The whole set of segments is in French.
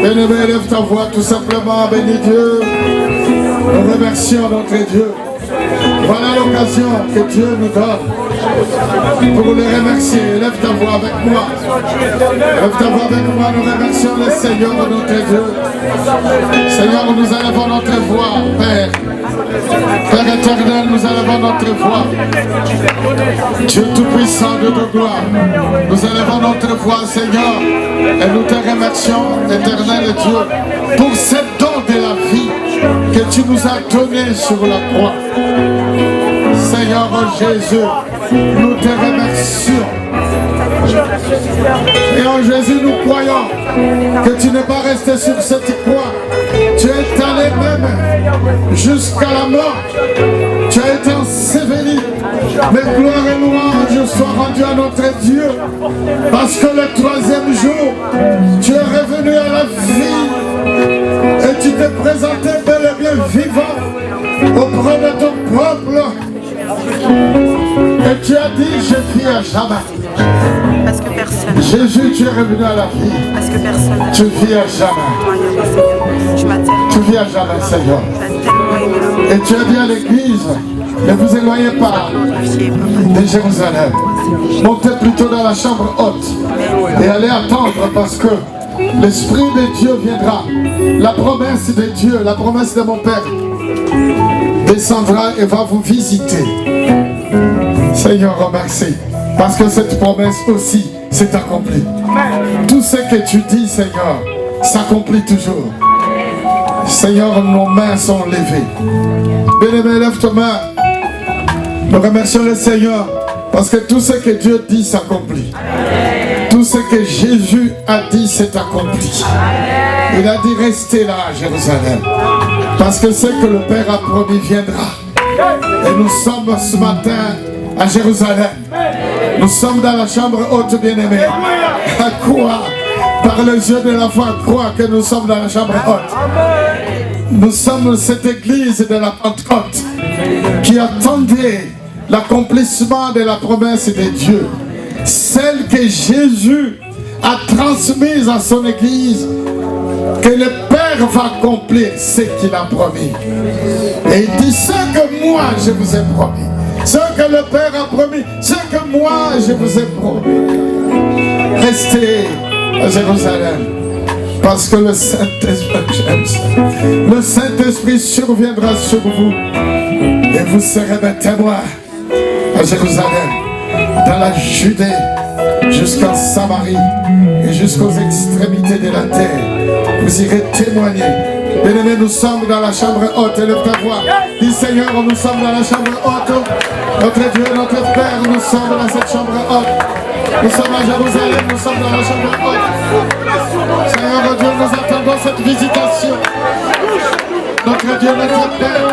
Bien-aimé, lève ta voix tout simplement, bénis Dieu. Nous remercions notre Dieu. Voilà l'occasion que Dieu nous donne pour le remercier. Lève ta voix avec moi. Lève ta voix avec moi. Nous remercions le Seigneur notre Dieu. Seigneur, nous élevons notre voix, Père. Père éternel, nous élevons notre voix. Dieu tout-puissant de nos gloires, nous élevons notre voix, Seigneur, et nous te remercions, éternel Dieu, pour ce don de la vie que tu nous as donné sur la croix. Seigneur Jésus, nous te remercions. Et en Jésus, nous croyons que tu n'es pas resté sur cette croix. Tu es allé même jusqu'à la mort. Tu as été enseveli. Mais gloire et louange soient rendues à notre Dieu. Parce que le troisième jour, tu es revenu à la vie. Et tu t'es présenté bel et bien vivant auprès de ton peuple. Et tu as dit, je vis à jamais. Parce que personne. Jésus, tu es revenu à la vie. Parce que personne. Tu vis à jamais. Tu vis à jamais, Seigneur. Et tu as dit à l'église, ne vous éloignez pas de Jérusalem. Montez plutôt dans la chambre haute et allez attendre parce que l'Esprit de Dieu viendra. La promesse de Dieu, la promesse de mon Père descendra et va vous visiter. Seigneur, remercie. Parce que cette promesse aussi s'est accomplie. Tout ce que tu dis, Seigneur, s'accomplit toujours. Seigneur, nos mains sont levées. Bien-aimé, lève ta main. Nous remercions le Seigneur parce que tout ce que Dieu dit s'accomplit. Tout ce que Jésus a dit s'est accompli. Il a dit restez là à Jérusalem. Parce que ce que le Père a promis viendra. Et nous sommes ce matin à Jérusalem. Nous sommes dans la chambre haute, bien-aimée. À quoi? Par les yeux de la foi, croire que nous sommes dans la chambre haute. Nous sommes cette église de la Pentecôte qui attendait l'accomplissement de la promesse de Dieu. Celle que Jésus a transmise à son église, que le Père va accomplir ce qu'il a promis. Et il dit ce que moi je vous ai promis. Ce que le Père a promis, ce que moi je vous ai promis. Restez à Jérusalem, parce que le Saint-Esprit surviendra sur vous, et vous serez mes témoins à Jérusalem, dans la Judée, jusqu'en Samarie, et jusqu'aux extrémités de la terre. Vous irez témoigner. Bien-aimés, nous sommes dans la chambre haute. Lève ta voix. Dis Seigneur, nous sommes dans la chambre haute. Notre Dieu, notre Père, nous sommes dans cette chambre haute. Nous sommes à Jérusalem, nous sommes dans la chambre haute. Seigneur Dieu, nous attendons cette visitation. Notre Dieu, notre Père,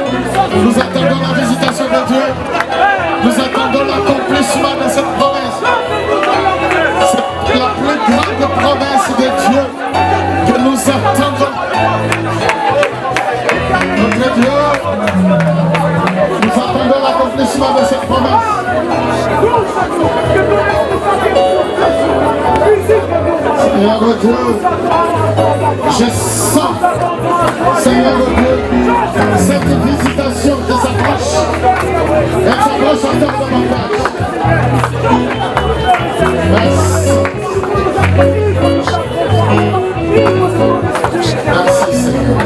nous attendons la visitation de Dieu. Nous attendons l'accomplissement de cette promesse. C'est la plus grande promesse de Dieu que nous attendons. Notre Dieu, nous attendons l'accomplissement de cette promesse. Seigneur Dieu, je sens, Seigneur Dieu, cette visitation qui s'approche. Elle s'approche encore davantage. Merci. Merci Seigneur.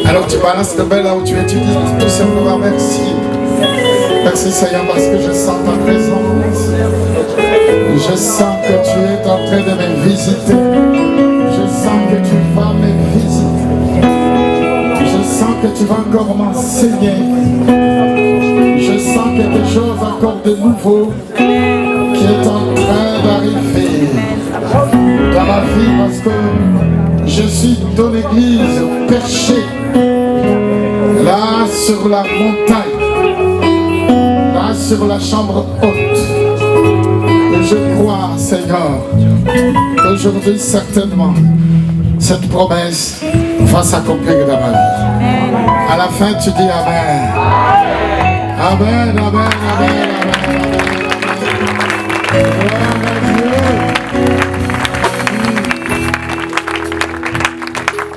Alors tu balances le bel là où tu es, tu dis tout simplement merci. Merci Seigneur parce que je sens ta présence. Je sens que tu es en train de me visiter. Je sens que tu vas me visiter. Je sens que tu vas encore m'enseigner. Je sens quelque chose encore de nouveau qui est en train d'arriver dans ma vie parce que je suis dans l'église perchée là sur la montagne, là sur la chambre haute. Et je crois, Seigneur, qu'aujourd'hui certainement cette promesse va s'accomplir dans ma vie. À la fin tu dis Amen. Amen, amen, amen, amen, amen. Gloire à Dieu.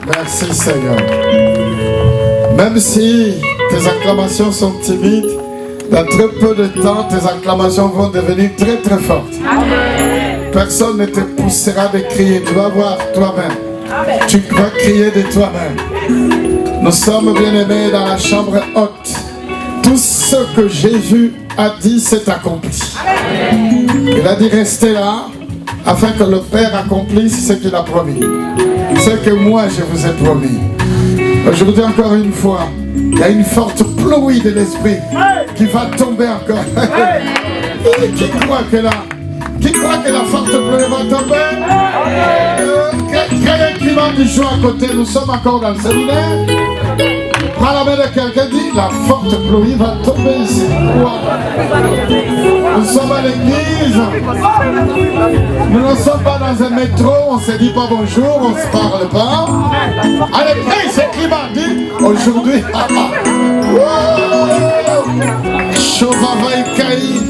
Merci Seigneur. Même si tes acclamations sont timides, dans très peu de temps, tes acclamations vont devenir très très fortes. Amen. Personne ne te poussera de crier. Tu vas voir toi-même. Tu vas crier de toi-même. Nous sommes bien-aimés dans la chambre haute. Tout ce que Jésus a dit s'est accompli. Amen. Il a dit restez là afin que le Père accomplisse ce qu'il a promis. Ce que moi je vous ai promis. Aujourd'hui encore une fois, il y a une forte pluie de l'esprit qui va tomber encore. Qui croit que la forte pluie va tomber? Quel est le climat du jour à côté? Nous sommes encore dans le séminaire. Prends la main de quelqu'un, dit la forte pluie va tomber ici. Nous sommes à l'église. Nous ne sommes pas dans un métro. On ne se dit pas bonjour, on ne se parle pas. À l'église, c'est climat dit aujourd'hui. Chauva va écailler.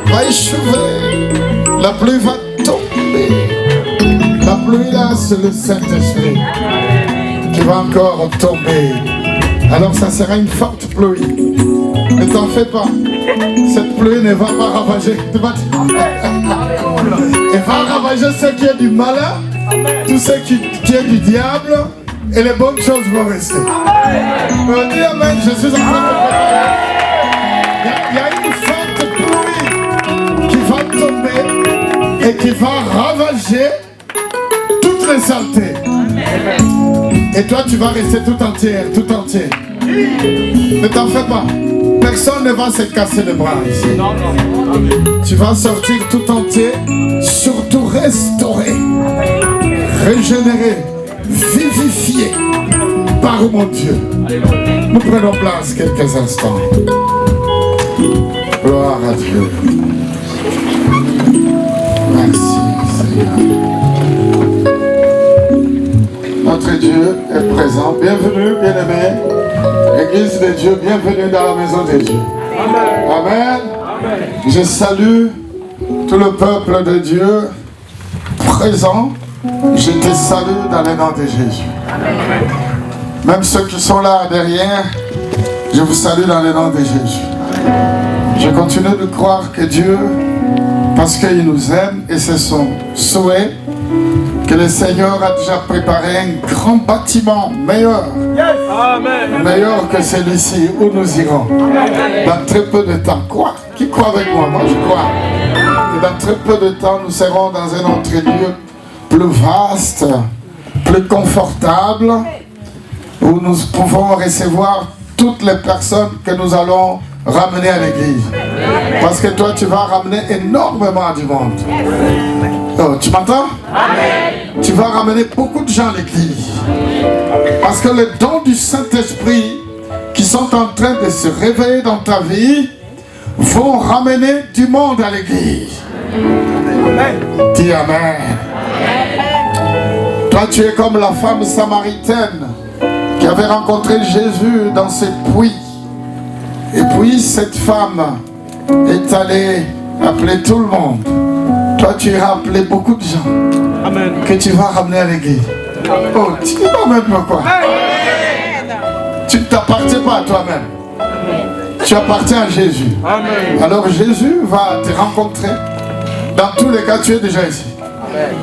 Va échouer. La pluie va tomber. La pluie là, c'est le Saint-Esprit qui va encore tomber. Alors ça sera une forte pluie. Ne t'en fais pas. Cette pluie ne va pas ravager. Elle va ravager ce qui est du malin, tout ce qui est du diable, et les bonnes choses vont rester. Dis amen, je suis en train de préparer. Il y a une forte pluie qui va tomber et qui va ravager toutes les saletés. Et toi, tu vas rester tout entière, tout entier. Ne t'en fais pas. Personne ne va se casser les bras ici. Tu vas sortir tout entier, surtout restauré, régénéré, vivifié par mon Dieu. Nous prenons place quelques instants. Gloire à Dieu. Merci Seigneur. Notre Dieu est présent. Bienvenue, bien-aimés. Église de Dieu, bienvenue dans la maison de Dieu. Amen. Amen. Amen. Je salue tout le peuple de Dieu présent. Je te salue dans le nom de Jésus. Amen. Même ceux qui sont là derrière, je vous salue dans le nom de Jésus. Je continue de croire que Dieu, parce qu'il nous aime et c'est son souhait, que le Seigneur a déjà préparé un grand bâtiment meilleur, meilleur que celui-ci où nous irons. Dans très peu de temps. Quoi? Qui croit avec moi? Moi je crois. Et dans très peu de temps, nous serons dans un autre lieu plus vaste, plus confortable, où nous pouvons recevoir toutes les personnes que nous allons ramener à l'église. Parce que toi, tu vas ramener énormément du monde. Oh, tu m'entends? Amen. Tu vas ramener beaucoup de gens à l'église. Parce que les dons du Saint-Esprit qui sont en train de se réveiller dans ta vie vont ramener du monde à l'église. Dis Amen. Toi, tu es comme la femme samaritaine qui avait rencontré Jésus dans ce puits. Et puis cette femme est allée appeler tout le monde. Toi, tu iras appeler beaucoup de gens. Amen. Que tu vas ramener à l'église. Oh, tu dis pas même quoi. Amen. Tu ne t'appartiens pas à toi-même. Tu appartiens à Jésus. Amen. Alors Jésus va te rencontrer. Dans tous les cas, tu es déjà ici. Amen.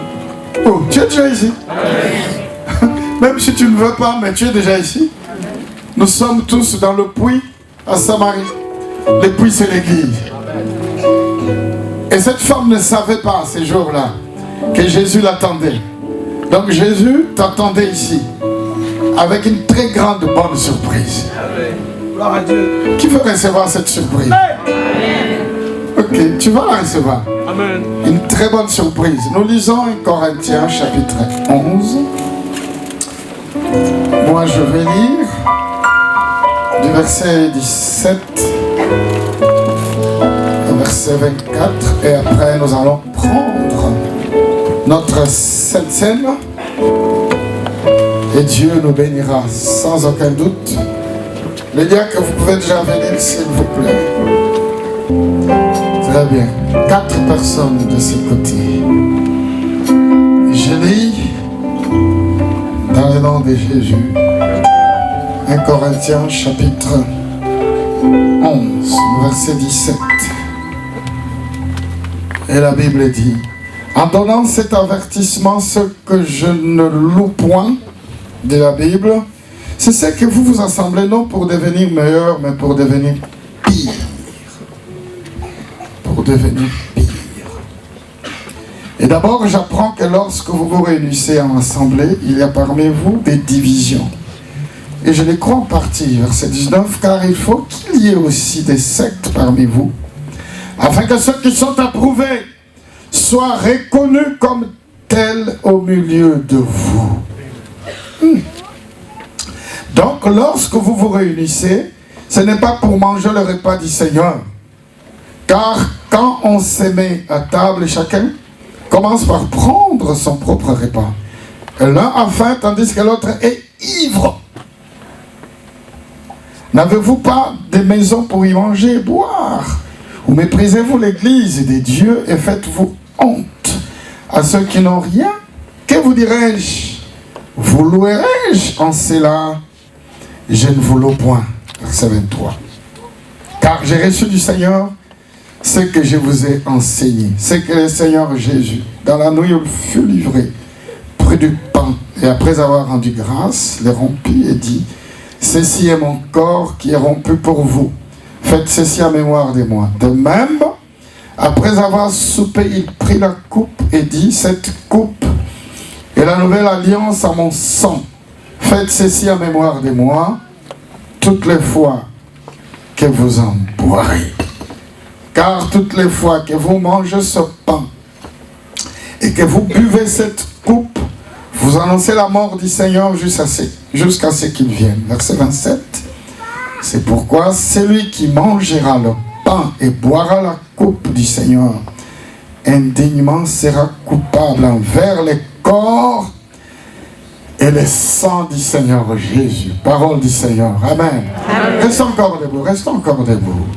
Oh, tu es déjà ici. Amen. Même si tu ne veux pas, mais tu es déjà ici. Nous sommes tous dans le puits à Samarie. Le puits, c'est l'église. Et cette femme ne savait pas ces jours-là que Jésus l'attendait. Donc Jésus t'attendait ici avec une très grande bonne surprise. Gloire à Dieu. Qui veut recevoir cette surprise? Ok, tu vas la recevoir. Amen. Une très bonne surprise. Nous lisons 1 Corinthiens chapitre 11. Moi je vais lire du verset 17 verset 24 et après nous allons prendre notre Sainte Seine et Dieu nous bénira sans aucun doute. Les diacres, vous pouvez déjà venir s'il vous plaît. Très bien. 4 personnes de ce côté. Je lis de Jésus. 1 Corinthiens chapitre 11, verset 17. Et la Bible dit, en donnant cet avertissement, ce que je ne loue point de la Bible, c'est ce que vous vous assemblez non pour devenir meilleur, mais pour devenir pire. Pour devenir pire. Et d'abord, j'apprends que lorsque vous vous réunissez en assemblée, il y a parmi vous des divisions. Et je les crois en partie, verset 19, car il faut qu'il y ait aussi des sectes parmi vous, afin que ceux qui sont approuvés soient reconnus comme tels au milieu de vous. Donc, lorsque vous vous réunissez, ce n'est pas pour manger le repas du Seigneur. Car quand on se met à table, chacun commence par prendre son propre repas. L'un a faim, tandis que l'autre est ivre. N'avez-vous pas des maisons pour y manger et boire? Ou méprisez-vous l'église des dieux et faites-vous honte à ceux qui n'ont rien? Que vous dirai-je? Vous louerai-je en cela? Je ne vous loue point. Verset 23. Car j'ai reçu du Seigneur ce que je vous ai enseigné. C'est que le Seigneur Jésus, dans la nuit où il fut livré, prit du pain et après avoir rendu grâce, le rompit et dit, ceci est mon corps qui est rompu pour vous. Faites ceci en mémoire de moi. De même, après avoir soupé, il prit la coupe et dit, cette coupe est la nouvelle alliance à mon sang. Faites ceci en mémoire de moi, toutes les fois que vous en boirez. Car toutes les fois que vous mangez ce pain et que vous buvez cette coupe, vous annoncez la mort du Seigneur jusqu'à ce qu'il vienne. Verset 27. C'est pourquoi celui qui mangera le pain et boira la coupe du Seigneur indignement sera coupable envers le corps et le sang du Seigneur Jésus. Parole du Seigneur. Amen. Amen. Restons encore debout, restons encore debout.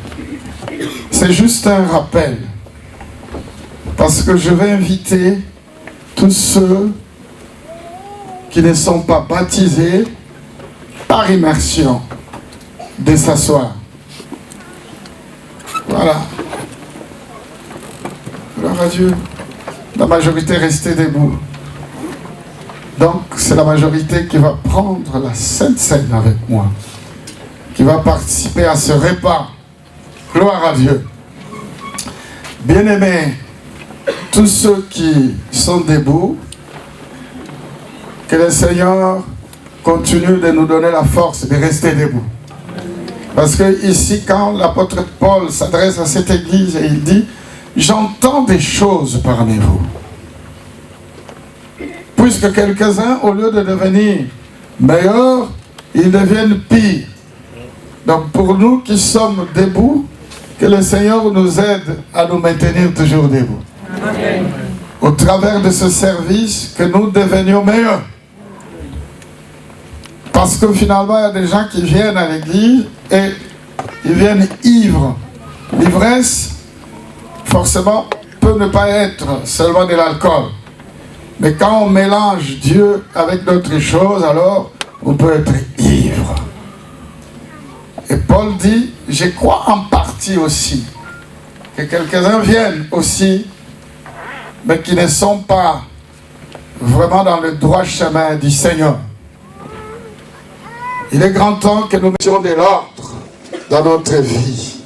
C'est juste un rappel. Parce que je vais inviter tous ceux qui ne sont pas baptisés par immersion de s'asseoir. Voilà. Gloire à Dieu. La majorité restée debout. Donc, c'est la majorité qui va prendre la Sainte Seine avec moi, qui va participer à ce repas. Gloire à Dieu. Bien-aimés, tous ceux qui sont debout, que le Seigneur continue de nous donner la force de rester debout. Parce que ici, quand l'apôtre Paul s'adresse à cette église et il dit, j'entends des choses parmi vous. Puisque quelques-uns, au lieu de devenir meilleurs, ils deviennent pires. Donc pour nous qui sommes debout, que le Seigneur nous aide à nous maintenir toujours debout. Amen. Au travers de ce service, que nous devenions meilleurs. Parce que finalement, il y a des gens qui viennent à l'église et ils viennent ivres. L'ivresse, forcément, peut ne pas être seulement de l'alcool. Mais quand on mélange Dieu avec d'autres choses, alors on peut être ivre. Et Paul dit, je crois en partie aussi que quelques-uns viennent aussi, mais qui ne sont pas vraiment dans le droit chemin du Seigneur. Il est grand temps que nous mettions de l'ordre dans notre vie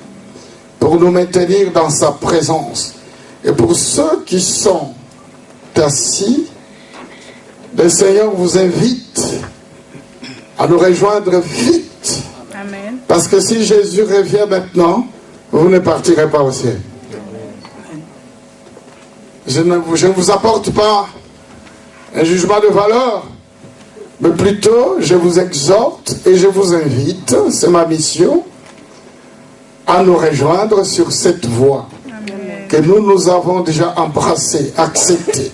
pour nous maintenir dans sa présence. Et pour ceux qui sont assis, le Seigneur vous invite à nous rejoindre vite. Amen. Parce que si Jésus revient maintenant, vous ne partirez pas au ciel. Je ne vous apporte pas un jugement de valeur, mais plutôt je vous exhorte et je vous invite, c'est ma mission, à nous rejoindre sur cette voie que nous avons déjà embrassée, acceptée.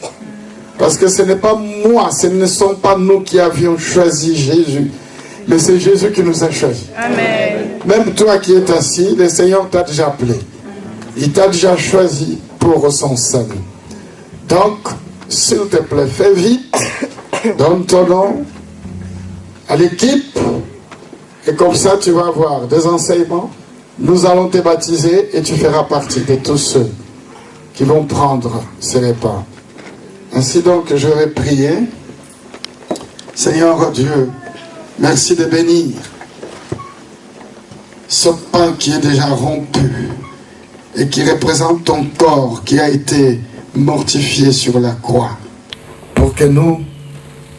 Parce que ce n'est pas moi, ce ne sont pas nous qui avions choisi Jésus, mais c'est Jésus qui nous a choisis. Amen. Même toi qui es assis, le Seigneur t'a déjà appelé. Il t'a déjà choisi pour son salut. Donc, s'il te plaît, fais vite, donne ton nom, à l'équipe. Et comme ça, tu vas avoir des enseignements. Nous allons te baptiser et tu feras partie de tous ceux qui vont prendre ces repas. Ainsi donc, je vais prier. Seigneur Dieu, merci de bénir ce pain qui est déjà rompu et qui représente ton corps qui a été mortifié sur la croix pour que nous,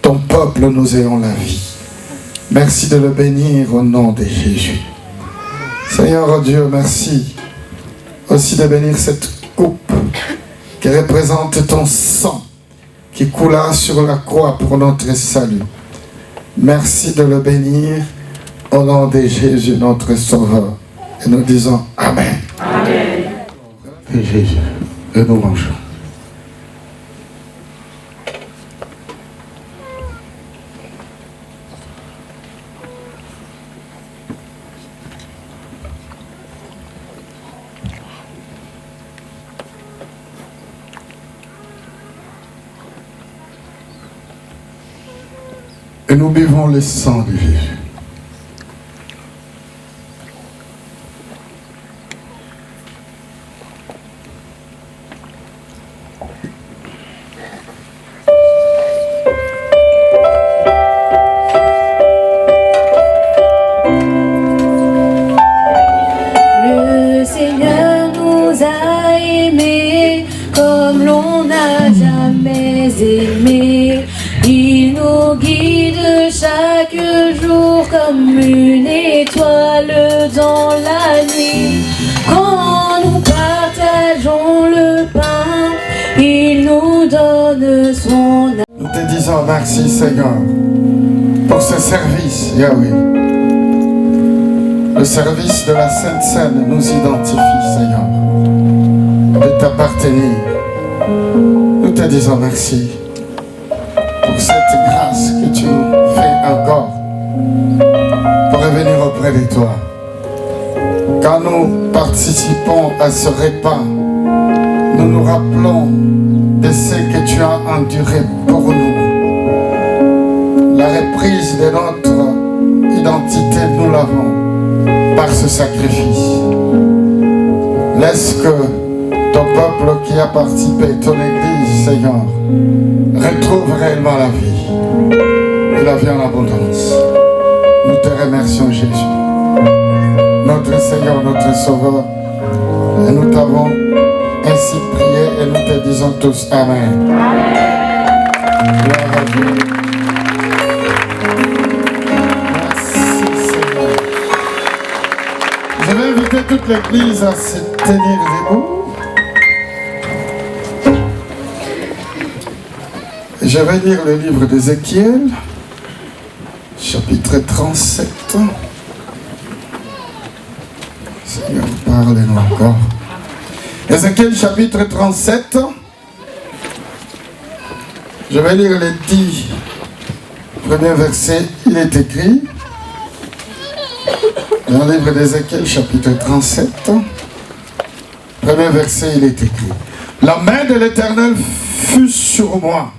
ton peuple, nous ayons la vie. Merci de le bénir au nom de Jésus. Seigneur Dieu, merci aussi de bénir cette coupe qui représente ton sang qui coula sur la croix pour notre salut. Merci de le bénir au nom de Jésus, notre Sauveur. Et nous disons Amen. Amen. Et Jésus, et nous mangeons. Et nous buvons le sang de Jésus. Le Seigneur nous a aimés comme l'on n'a jamais aimé. Il nous guide chaque jour comme une étoile dans la nuit. Quand nous partageons le pain, il nous donne son âme. Nous te disons merci Seigneur pour ce service, Yahweh. Le service de la Sainte Seine nous identifie, Seigneur, de t'appartenir. Nous te disons merci pour cette grâce que tu nous fais encore pour revenir auprès de toi. Quand nous participons à ce repas, nous nous rappelons de ce que tu as enduré pour nous. La reprise de notre identité, nous l'avons par ce sacrifice. Laisse que ton peuple qui a participé, ton Église, Seigneur, retrouve réellement la vie et la vie en abondance. Nous te remercions, Jésus, notre Seigneur, notre Sauveur, et nous t'avons ainsi prié et nous te disons tous Amen. Gloire à Dieu. Merci, Seigneur. Je vais inviter toute l'Église à se tenir debout. Je vais lire le livre d'Ézéchiel, chapitre 37. Seigneur, parle-nous encore. Ézéchiel, chapitre 37. Je vais lire les 10 premiers versets. Il est écrit dans le livre d'Ézéchiel, chapitre 37. Premier verset, il est écrit: La main de l'Éternel fut sur moi.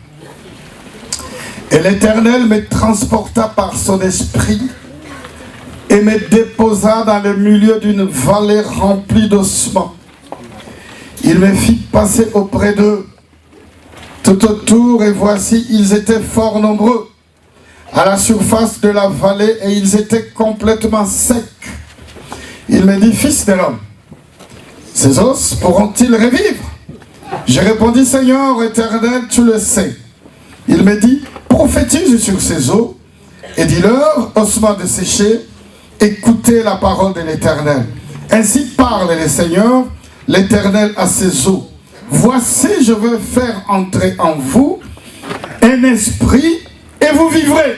Et l'Éternel me transporta par son esprit et me déposa dans le milieu d'une vallée remplie d'ossements. Il me fit passer auprès d'eux tout autour, et voici, ils étaient fort nombreux à la surface de la vallée, et ils étaient complètement secs. Il me dit: Fils de l'homme, ces os pourront-ils revivre? Je répondis: Seigneur éternel, tu le sais. Il me dit: prophétise sur ces eaux et dis-leur, ossements desséchés, écoutez la parole de l'Éternel. Ainsi parle le Seigneur, l'Éternel à ces eaux. Voici, je veux faire entrer en vous un esprit et vous vivrez.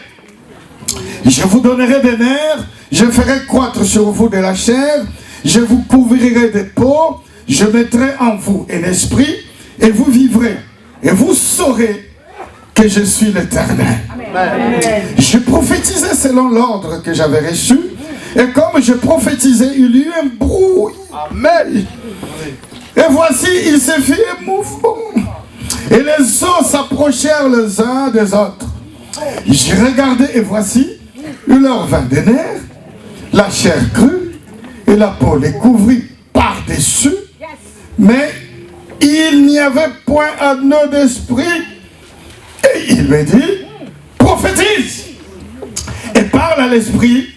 Je vous donnerai des nerfs, je ferai croître sur vous de la chair, je vous couvrirai de peau, je mettrai en vous un esprit et vous vivrez. Et vous saurez que je suis l'Éternel. Je prophétisais selon l'ordre que j'avais reçu, et comme je prophétisais, il y eut un bruit. Amen. Et voici, il se fit un mouvement, et les os s'approchèrent les uns des autres. Je regardais, et voici, il leur vint des nerfs, la chair crue, et la peau les couvrit par-dessus, mais il n'y avait point un nœud d'esprit. Et il me dit, prophétise, et parle à l'esprit,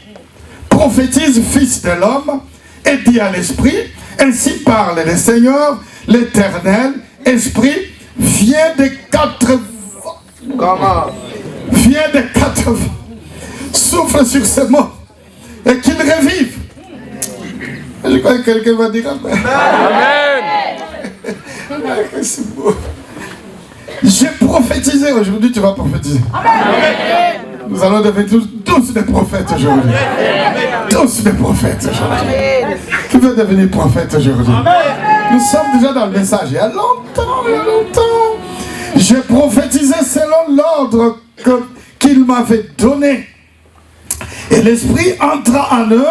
prophétise, fils de l'homme, et dit à l'esprit, ainsi parle le Seigneur, l'Éternel, esprit, viens des quatre vents. Comment? Viens des quatre vents. Souffle sur ces mots et qu'ils revivent. Je crois que quelqu'un va dire Amen. Amen. C'est beau. J'ai prophétisé. Aujourd'hui, tu vas prophétiser. Amen. Nous allons devenir tous des prophètes aujourd'hui. Tous des prophètes aujourd'hui. Qui veut devenir prophète aujourd'hui? Nous sommes déjà dans le message. Il y a longtemps, il y a longtemps. J'ai prophétisé selon l'ordre qu'il m'avait donné. Et l'esprit entra en eux,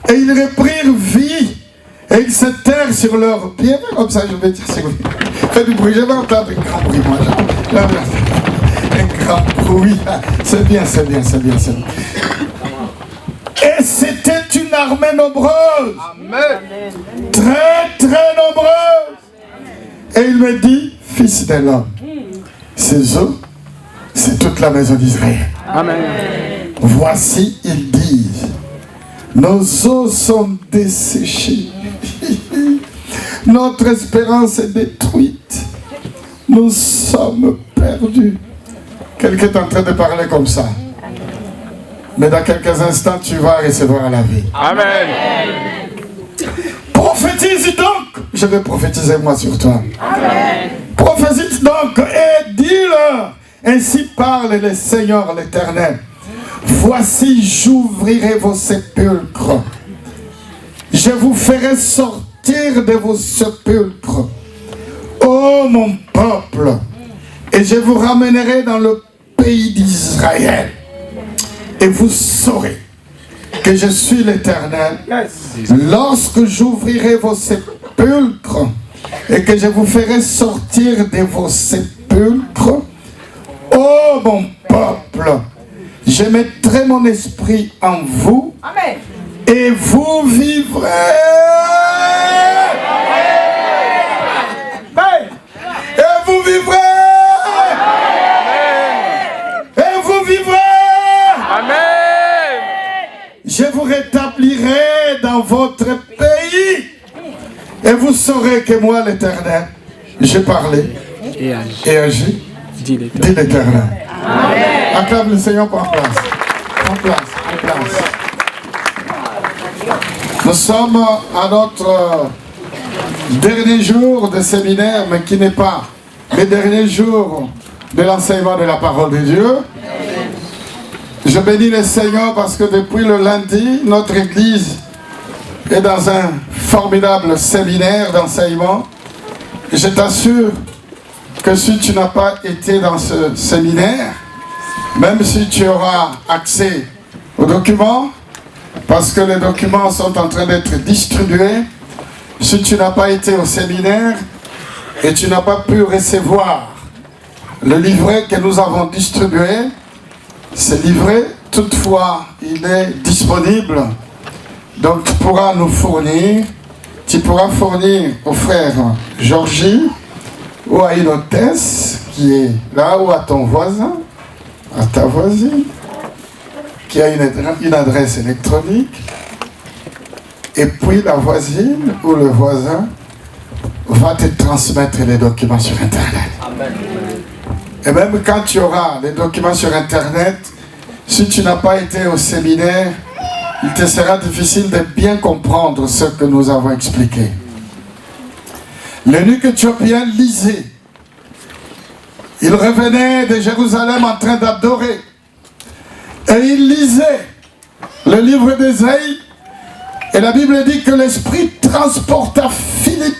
et ils reprirent vie, et ils se terrent sur leurs pieds. Comme ça, je vais dire, c'est oui. Fais du bruit, je vais entendre un grand bruit, moi. Un grand bruit. C'est bien, c'est bien, c'est bien, c'est bien. Et c'était une armée nombreuse. Amen. Très, très nombreuse. Et il me dit, fils de l'homme, ces os, c'est toute la maison d'Israël. Amen. Voici, ils disent, nos os sont desséchés. Notre espérance est détruite. Nous sommes perdus. Quelqu'un est en train de parler comme ça. Mais dans quelques instants, tu vas recevoir la vie. Amen. Prophétise donc. Je vais prophétiser moi sur toi. Amen. Prophétise donc et dis-leur. Ainsi parle le Seigneur l'Éternel. Voici, j'ouvrirai vos sépulcres. Je vous ferai sortir de vos sépulcres, ô mon peuple, et je vous ramènerai dans le pays d'Israël. Et vous saurez que je suis l'Éternel lorsque j'ouvrirai vos sépulcres et que je vous ferai sortir de vos sépulcres, ô mon peuple. Je mettrai mon esprit en vous. Amen. Et vous vivrez. Amen. Et vous vivrez. Amen. Et vous vivrez. Amen. Je vous rétablirai dans votre pays. Et vous saurez que moi, l'Éternel, j'ai parlé et agi, dit l'Éternel. Acclame le Seigneur, prends place. Prends place, prends place. Nous sommes à notre dernier jour de séminaire, mais qui n'est pas le dernier jour de l'enseignement de la parole de Dieu. Je bénis le Seigneur parce que depuis le lundi, notre église est dans un formidable séminaire d'enseignement. Je t'assure que si tu n'as pas été dans ce séminaire, même si tu auras accès aux documents, parce que les documents sont en train d'être distribués, si tu n'as pas été au séminaire et tu n'as pas pu recevoir le livret que nous avons distribué, ce livret, toutefois, il est disponible. Donc tu pourras nous fournir, tu pourras fournir au frère Georgie ou à une hôtesse qui est là, ou à ton voisin, à ta voisine, qui a une adresse électronique, et puis la voisine ou le voisin va te transmettre les documents sur Internet. Amen. Et même quand tu auras les documents sur Internet, si tu n'as pas été au séminaire, il te sera difficile de bien comprendre ce que nous avons expliqué. L'eunuque éthiopien lisait. Il revenait de Jérusalem en train d'adorer. Et il lisait le livre d'Ésaïe. Et la Bible dit que l'Esprit transporta Philippe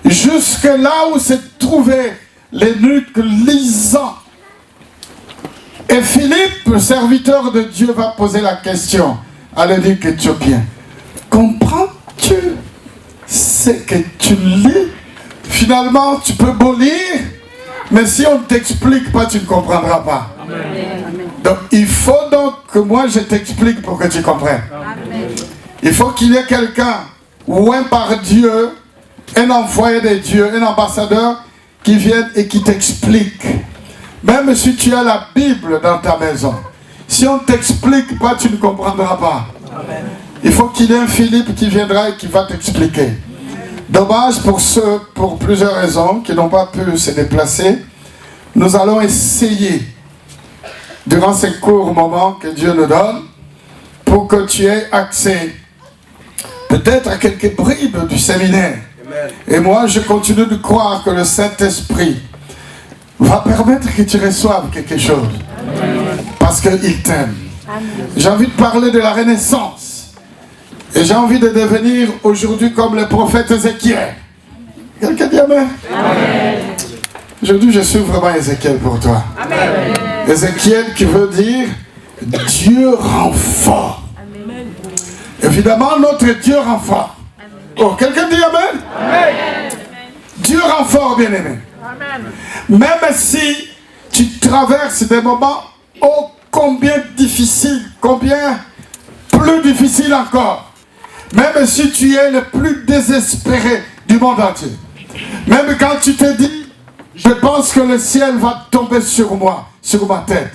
jusque là où se trouvait l'eunuque lisant. Et Philippe, serviteur de Dieu, va poser la question à l'eunuque éthiopien. Comprends-tu ce que tu lis? Finalement, tu peux beau lire, mais si on ne t'explique pas, tu ne comprendras pas. Amen. Donc il faut donc que moi je t'explique pour que tu comprennes. Amen. Il faut qu'il y ait quelqu'un, ou un par Dieu, un envoyé de Dieu, un ambassadeur qui vienne et qui t'explique. Même si tu as la Bible dans ta maison, si on ne t'explique pas, tu ne comprendras pas. Amen. Il faut qu'il y ait un Philippe qui viendra et qui va t'expliquer. Dommage pour ceux, pour plusieurs raisons, qui n'ont pas pu se déplacer. Nous allons essayer, durant ces courts moments que Dieu nous donne, pour que tu aies accès peut-être à quelques bribes du séminaire. Amen. Et moi, je continue de croire que le Saint-Esprit va permettre que tu reçoives quelque chose. Amen. Parce qu'il t'aime. J'ai envie de parler de la renaissance. Et j'ai envie de devenir aujourd'hui comme le prophète Ézéchiel. Quelqu'un dit Amen? Amen. Aujourd'hui, je suis vraiment Ézéchiel pour toi. Amen. Ézéchiel qui veut dire Dieu rend fort. Amen. Évidemment, notre Dieu rend fort. Oh, quelqu'un dit Amen? Amen. Dieu rend fort, bien-aimé. Même si tu traverses des moments ô combien difficiles, combien plus difficiles encore, même si tu es le plus désespéré du monde entier, même quand tu te dis, je pense que le ciel va tomber sur moi, sur ma tête,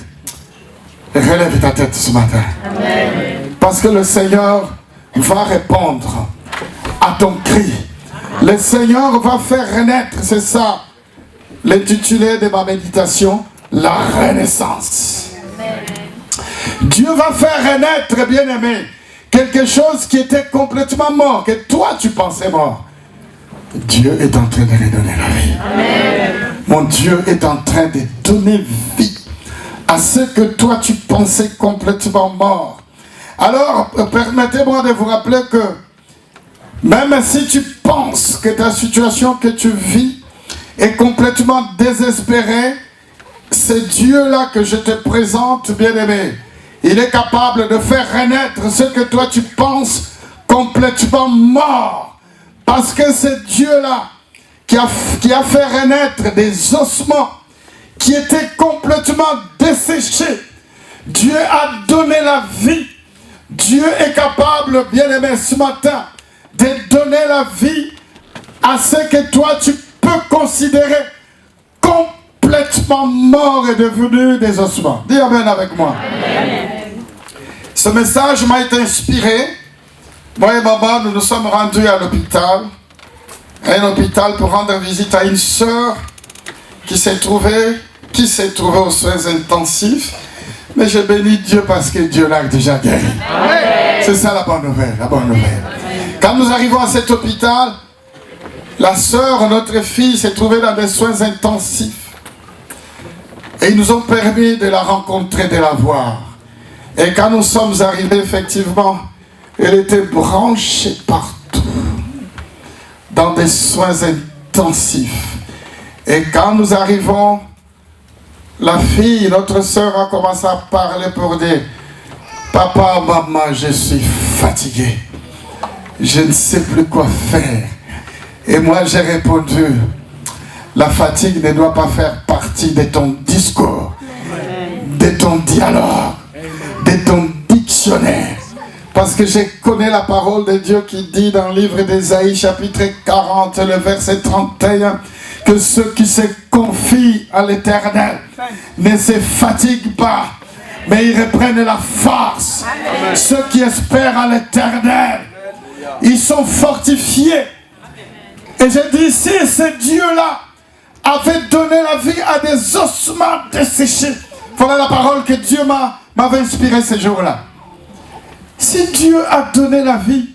relève ta tête ce matin. Amen. Parce que le Seigneur va répondre à ton cri. Le Seigneur va faire renaître, c'est ça l'intitulé de ma méditation, la renaissance. Amen. Dieu va faire renaître, bien-aimé, quelque chose qui était complètement mort, que toi tu pensais mort. Dieu est en train de redonner la vie. Amen. Mon Dieu est en train de donner vie à ce que toi tu pensais complètement mort. Alors, permettez-moi de vous rappeler que même si tu penses que ta situation que tu vis est complètement désespérée, c'est Dieu-là que je te présente, bien-aimé. Il est capable de faire renaître ce que toi tu penses complètement mort. Parce que c'est Dieu-là qui a fait renaître des ossements qui étaient complètement desséchés. Dieu a donné la vie. Dieu est capable, bien-aimé, ce matin, de donner la vie à ce que toi tu peux considérer complètement mort et devenu des ossements. Dis Amen avec moi. Amen. Ce message m'a été inspiré. Moi et maman, nous nous sommes rendus à l'hôpital. À un hôpital pour rendre visite à une sœur qui s'est trouvée aux soins intensifs. Mais je bénis Dieu parce que Dieu l'a déjà guéri. C'est ça la bonne nouvelle, la bonne nouvelle. Quand nous arrivons à cet hôpital, la sœur, notre fille, s'est trouvée dans des soins intensifs. Et ils nous ont permis de la rencontrer, de la voir. Et quand nous sommes arrivés, effectivement, elle était branchée partout, dans des soins intensifs. Et quand nous arrivons, la fille, notre sœur, a commencé à parler pour dire, papa, maman, je suis fatigué. Je ne sais plus quoi faire. Et moi, j'ai répondu, la fatigue ne doit pas faire partie de ton discours, de ton dialogue, de ton dictionnaire. Parce que je connais la parole de Dieu qui dit dans le livre d'Ésaïe, chapitre 40, le verset 31, que ceux qui se confient à l'Éternel ne se fatiguent pas, mais ils reprennent la force. Amen. Ceux qui espèrent à l'Éternel, ils sont fortifiés. Et je dis, si ce Dieu-là avait donné la vie à des ossements desséchés, voilà la parole que Dieu m'avait inspirée ce jour-là. Si Dieu a donné la vie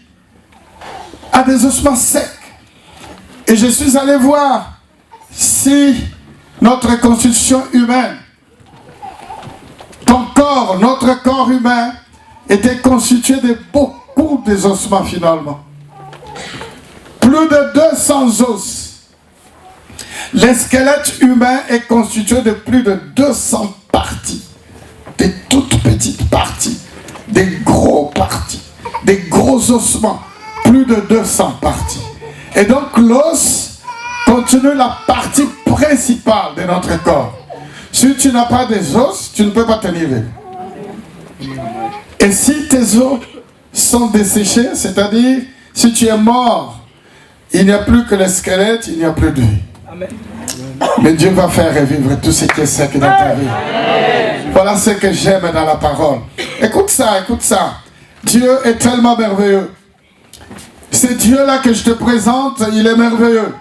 à des ossements secs, et je suis allé voir si notre constitution humaine, notre corps humain était constitué de beaucoup des ossements finalement. Plus de 200 os. Le squelette humain est constitué de plus de 200 parties. Des toutes petites parties. Des gros parties. Des gros ossements. Plus de 200 parties. Et donc l'os continue la partie principale de notre corps. Si tu n'as pas des os, tu ne peux pas tenir. Et si tes os sont desséchés, c'est-à-dire si tu es mort, il n'y a plus que le squelette, il n'y a plus de vie. Amen. Mais Dieu va faire revivre tout ce qui est sec dans ta vie. Voilà ce que j'aime dans la parole. Écoute ça, écoute ça. Dieu est tellement merveilleux. Ce Dieu-là que je te présente, il est merveilleux.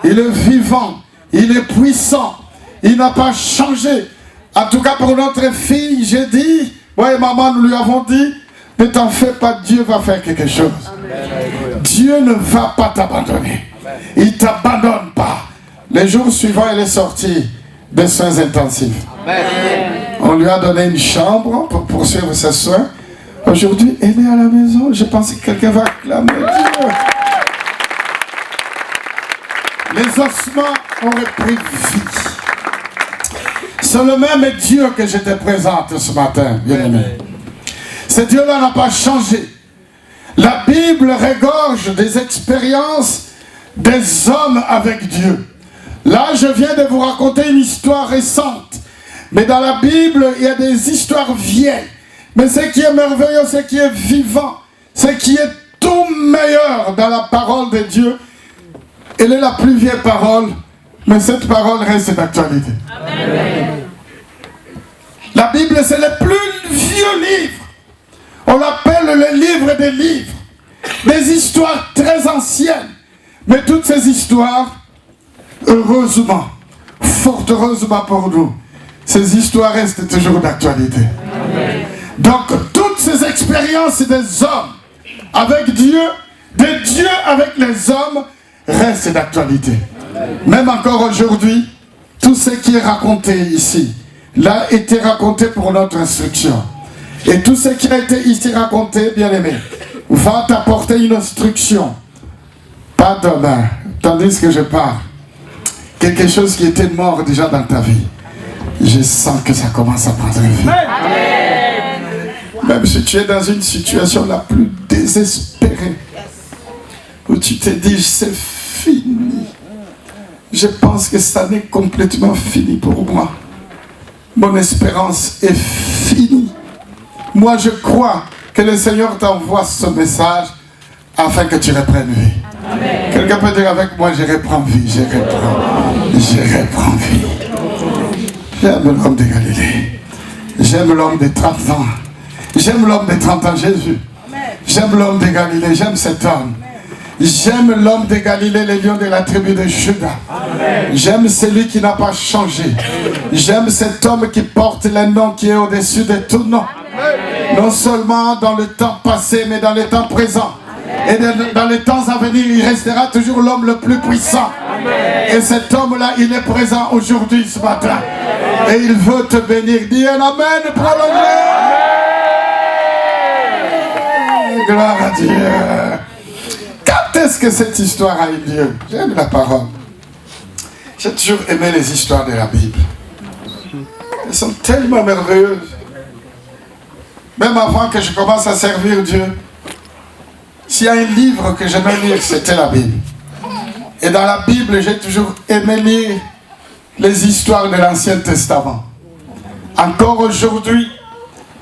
Il est vivant. Il est puissant. Il n'a pas changé. En tout cas pour notre fille, j'ai dit, moi et maman, nous lui avons dit, ne t'en fais pas, Dieu va faire quelque chose. Amen. Dieu ne va pas t'abandonner. Il ne t'abandonne pas. Les jours suivants, elle est sortie des soins intensifs. Amen. On lui a donné une chambre pour poursuivre ses soins. Aujourd'hui, elle est à la maison. Je pense que quelqu'un va acclamer Dieu. Les ossements auraient pris vie. C'est le même Dieu que je te présente ce matin, bien-aimé. Ce Dieu-là n'a pas changé. La Bible regorge des expériences des hommes avec Dieu. Là, je viens de vous raconter une histoire récente. Mais dans la Bible, il y a des histoires vieilles. Mais ce qui est merveilleux, ce qui est vivant, ce qui est tout meilleur dans la parole de Dieu, elle est la plus vieille parole, mais cette parole reste d'actualité. La Bible, c'est le plus vieux livre. On l'appelle le livre des livres. Des histoires très anciennes. Mais toutes ces histoires, heureusement, fort heureusement pour nous, ces histoires restent toujours d'actualité. Donc, toutes ces expériences des hommes avec Dieu, de Dieu avec les hommes, restent d'actualité. Même encore aujourd'hui, tout ce qui est raconté ici, l'a été raconté pour notre instruction. Et tout ce qui a été ici raconté, bien aimé, va t'apporter une instruction. Pas demain, tandis que je parle. Quelque chose qui était mort déjà dans ta vie. Je sens que ça commence à prendre vie. Même si tu es dans une situation la plus désespérée, où tu te dis, c'est fini. Je pense que ça n'est complètement fini pour moi. Mon espérance est finie. Moi, je crois que le Seigneur t'envoie ce message afin que tu reprennes vie. Amen. Quelqu'un peut dire avec moi, je reprends vie, je reprends vie. J'aime l'homme de Galilée. J'aime l'homme de 30 ans. J'aime l'homme de 30 ans, Jésus. J'aime l'homme de Galilée, j'aime cet homme. J'aime l'homme de Galilée, le lion de la tribu de Juda. J'aime celui qui n'a pas changé. J'aime cet homme qui porte le nom qui est au-dessus de tout nom. Non seulement dans le temps passé, mais dans le temps présent. Et dans les temps à venir, il restera toujours l'homme le plus puissant. Et cet homme-là, il est présent aujourd'hui, ce matin. Et il veut te bénir. Dis un amen prolongé. Gloire à Dieu. Quand est-ce que cette histoire a eu lieu? J'aime la parole. J'ai toujours aimé les histoires de la Bible. Elles sont tellement merveilleuses. Même avant que je commence à servir Dieu, s'il y a un livre que j'aimais lire, c'était la Bible. Et dans la Bible, j'ai toujours aimé lire les histoires de l'Ancien Testament. Encore aujourd'hui,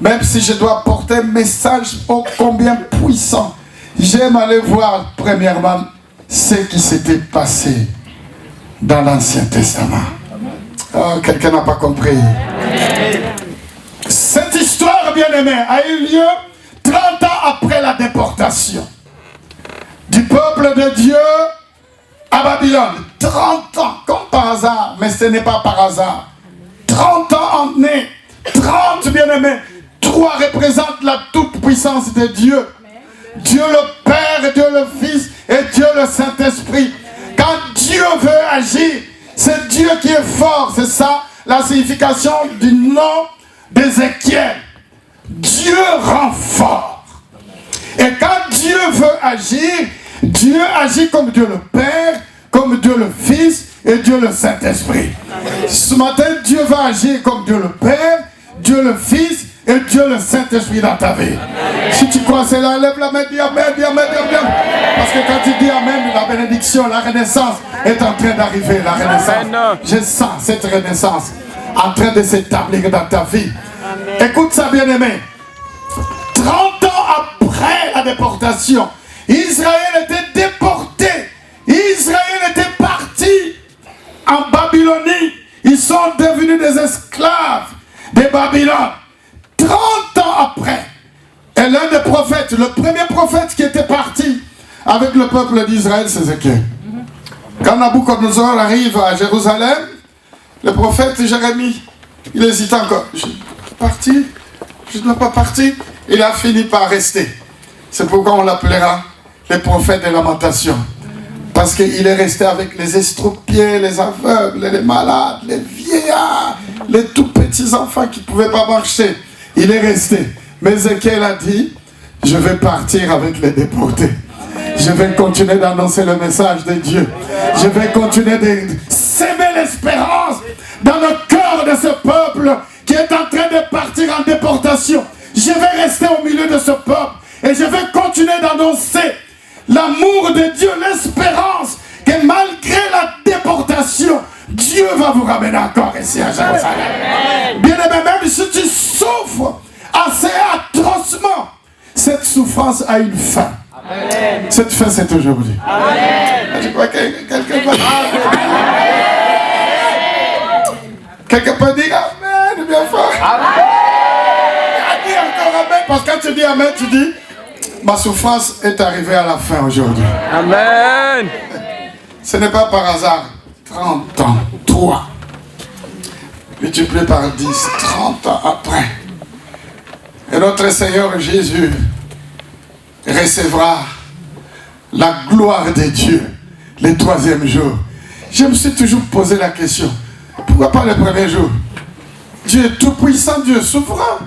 même si je dois porter un message ô combien puissant, j'aime aller voir premièrement ce qui s'était passé dans l'Ancien Testament. Oh, quelqu'un n'a pas compris. Cette histoire, bien-aimée, a eu lieu 30 ans après la déportation du peuple de Dieu à Babylone. 30 ans, comme par hasard, mais ce n'est pas par hasard. 30 ans en année, 30 bien-aimés. 3 représentent la toute-puissance de Dieu. Dieu le Père, Dieu le Fils et Dieu le Saint-Esprit. Quand Dieu veut agir, c'est Dieu qui est fort. C'est ça la signification du nom d'Ézéchiel. Dieu rend fort. Et quand Dieu veut agir, Dieu agit comme Dieu le Père, comme Dieu le Fils et Dieu le Saint-Esprit. Ce matin, Dieu va agir comme Dieu le Père, Dieu le Fils et Dieu le Saint-Esprit dans ta vie. Amen. Si tu crois cela, lève la main, dis Amen, dis Amen, dis Amen. Parce que quand tu dis Amen, la bénédiction, la renaissance est en train d'arriver. La renaissance. Je sens cette renaissance en train de s'établir dans ta vie. Amen. Écoute ça, bien-aimé. 30 déportation. Israël était déporté. Israël était parti en Babylonie. Ils sont devenus des esclaves de Babylone. 30 ans après. Et l'un des prophètes, le premier prophète qui était parti avec le peuple d'Israël, c'est Ézéchiel. Quand Nabucodonosor arrive à Jérusalem, le prophète Jérémie, il hésite encore. Je dois partir, je ne dois pas partir. Il a fini par rester. C'est pourquoi on l'appellera le prophète des lamentations. Parce qu'il est resté avec les estropiés, les aveugles, les malades, les vieillards, les tout petits enfants qui ne pouvaient pas marcher. Il est resté. Mais Ézéchiel a dit, je vais partir avec les déportés. Je vais continuer d'annoncer le message de Dieu. Je vais continuer de s'aimer l'espérance dans le cœur de ce peuple qui est en train de partir en déportation. Je vais rester au milieu de ce peuple et je vais continuer d'annoncer l'amour de Dieu, l'espérance que malgré la déportation, Dieu va vous ramener encore ici à Jérusalem. Bien aimé, même si tu souffres assez atrocement, cette souffrance a une fin. Amen. Cette fin, c'est aujourd'hui. Amen. Je crois que quelqu'un peut dire Amen, bien fort. Amen. Dis encore Amen, parce que quand tu dis Amen, tu dis ma souffrance est arrivée à la fin aujourd'hui. Amen. Ce n'est pas par hasard. 30 ans, toi, multiplié par 10, 30 ans après. Et notre Seigneur Jésus recevra la gloire de Dieu le 3e jour. Je me suis toujours posé la question, pourquoi pas le premier jour? Dieu est tout puissant, Dieu est souverain.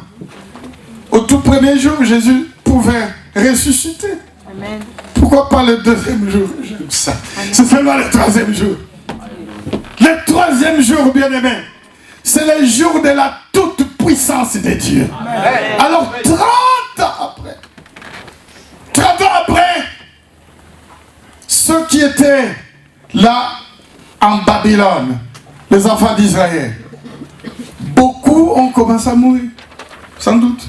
Au tout premier jour, Jésus pouvait ressusciter. Amen. Pourquoi pas le 2e jour? J'aime ça. C'est seulement le 3e jour. Le 3e jour, bien-aimé, c'est le jour de la toute puissance de Dieu. Amen. Alors 30 ans après, 30 ans après, ceux qui étaient là en Babylone, les enfants d'Israël, beaucoup ont commencé à mourir, sans doute.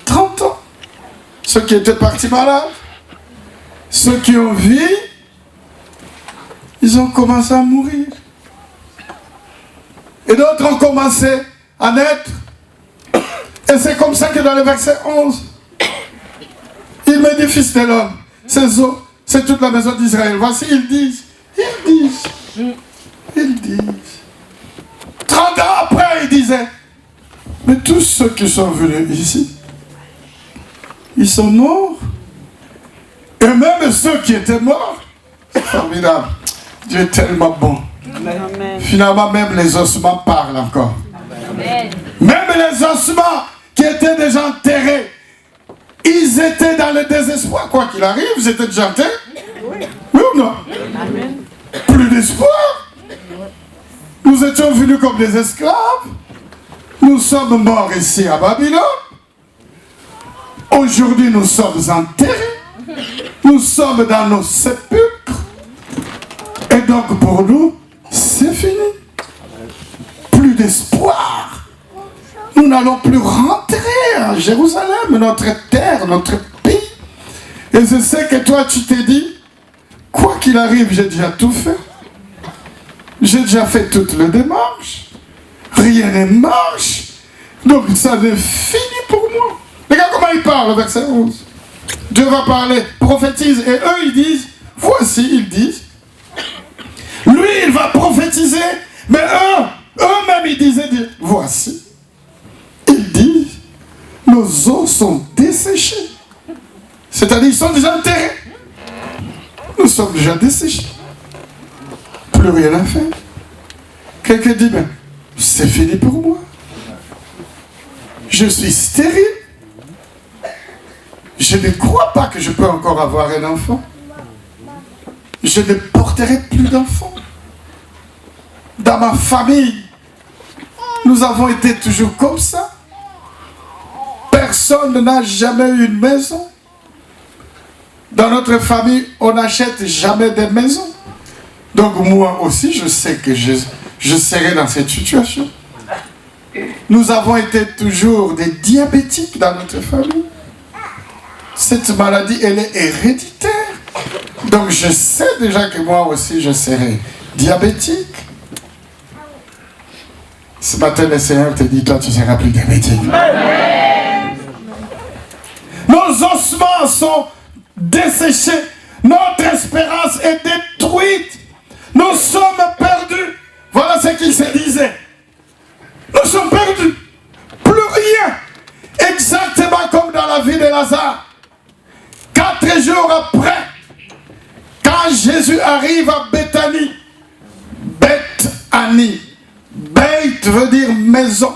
30 ans. Ceux qui étaient partis malades, ceux qui ont vu, ils ont commencé à mourir. Et d'autres ont commencé à naître. Et c'est comme ça que dans le verset 11, il me dit, fils de l'homme, c'est toute la maison d'Israël. Voici, ils disent. 30 ans après, ils disaient, mais tous ceux qui sont venus ici, ils sont morts. Et même ceux qui étaient morts, c'est formidable. Dieu est tellement bon. Amen. Finalement, même les ossements parlent encore. Amen. Même les ossements qui étaient déjà enterrés, ils étaient dans le désespoir. Quoi qu'il arrive, ils étaient déjà enterrés. Oui ou non? Amen. Plus d'espoir. Nous étions venus comme des esclaves. Nous sommes morts ici à Babylone. Aujourd'hui, nous sommes enterrés. Nous sommes dans nos sépulcres. Et donc, pour nous, c'est fini. Plus d'espoir. Nous n'allons plus rentrer à Jérusalem, notre terre, notre pays. Et je sais que toi, tu t'es dit, quoi qu'il arrive, j'ai déjà tout fait. J'ai déjà fait toutes les démarches. Rien ne marche. Donc, ça est fini pour moi. Regarde comment il parle, le verset 11. Dieu va parler, prophétise, et eux, ils disent, voici, ils disent, lui, il va prophétiser, mais eux-mêmes, ils disaient, voici. Ils disent, nos os sont desséchés. C'est-à-dire, ils sont déjà enterrés. Nous sommes déjà desséchés. Plus rien à faire. Quelqu'un dit, mais c'est fini pour moi. Je suis stérile. Je ne crois pas que je peux encore avoir un enfant. Je ne porterai plus d'enfants. Dans ma famille, nous avons été toujours comme ça. Personne n'a jamais eu une maison. Dans notre famille, on n'achète jamais de maison. Donc moi aussi, je sais que je serai dans cette situation. Nous avons été toujours des diabétiques dans notre famille. cette maladie, elle est héréditaire. Donc je sais déjà que moi aussi, je serai diabétique. Ce matin, le Seigneur te dit, toi, tu ne seras plus diabétique. Nos ossements sont desséchés. Notre espérance est détruite. Nous sommes perdus. Voilà ce qu'il se disait. Nous sommes perdus. Plus rien. Exactement comme dans la vie de Lazare. 4 jours après, quand Jésus arrive à Béthanie, Beth-Ani, Beth veut dire maison,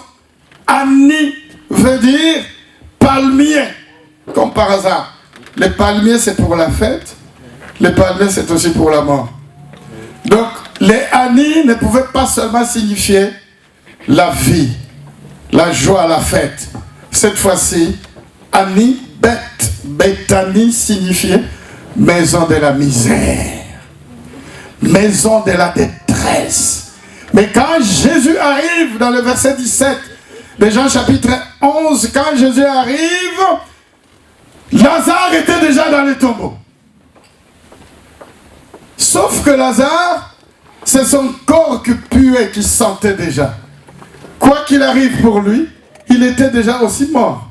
Ani veut dire palmier, comme par hasard. Les palmiers c'est pour la fête, les palmiers c'est aussi pour la mort. Donc les Ani ne pouvaient pas seulement signifier la vie, la joie, la fête. Cette fois-ci, Ani, Béthanie signifiait maison de la misère, maison de la détresse. Mais quand Jésus arrive dans le verset 17 de Jean chapitre 11, quand Jésus arrive, Lazare était déjà dans le tombeau. Sauf que Lazare, c'est son corps qui puait, qui sentait déjà. Quoi qu'il arrive pour lui, il était déjà aussi mort.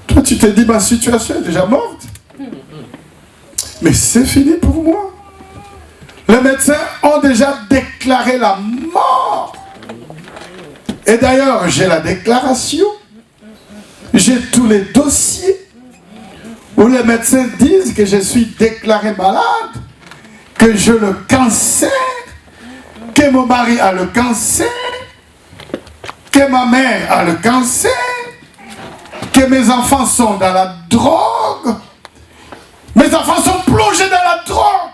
Toi, tu te dis, ma situation est déjà morte. Mais c'est fini pour moi. Les médecins ont déjà déclaré la mort. Et d'ailleurs, j'ai la déclaration. J'ai tous les dossiers où les médecins disent que je suis déclaré malade, que j'ai le cancer, que mon mari a le cancer, que ma mère a le cancer, que mes enfants sont dans la drogue. Mes enfants sont plongés dans la drogue.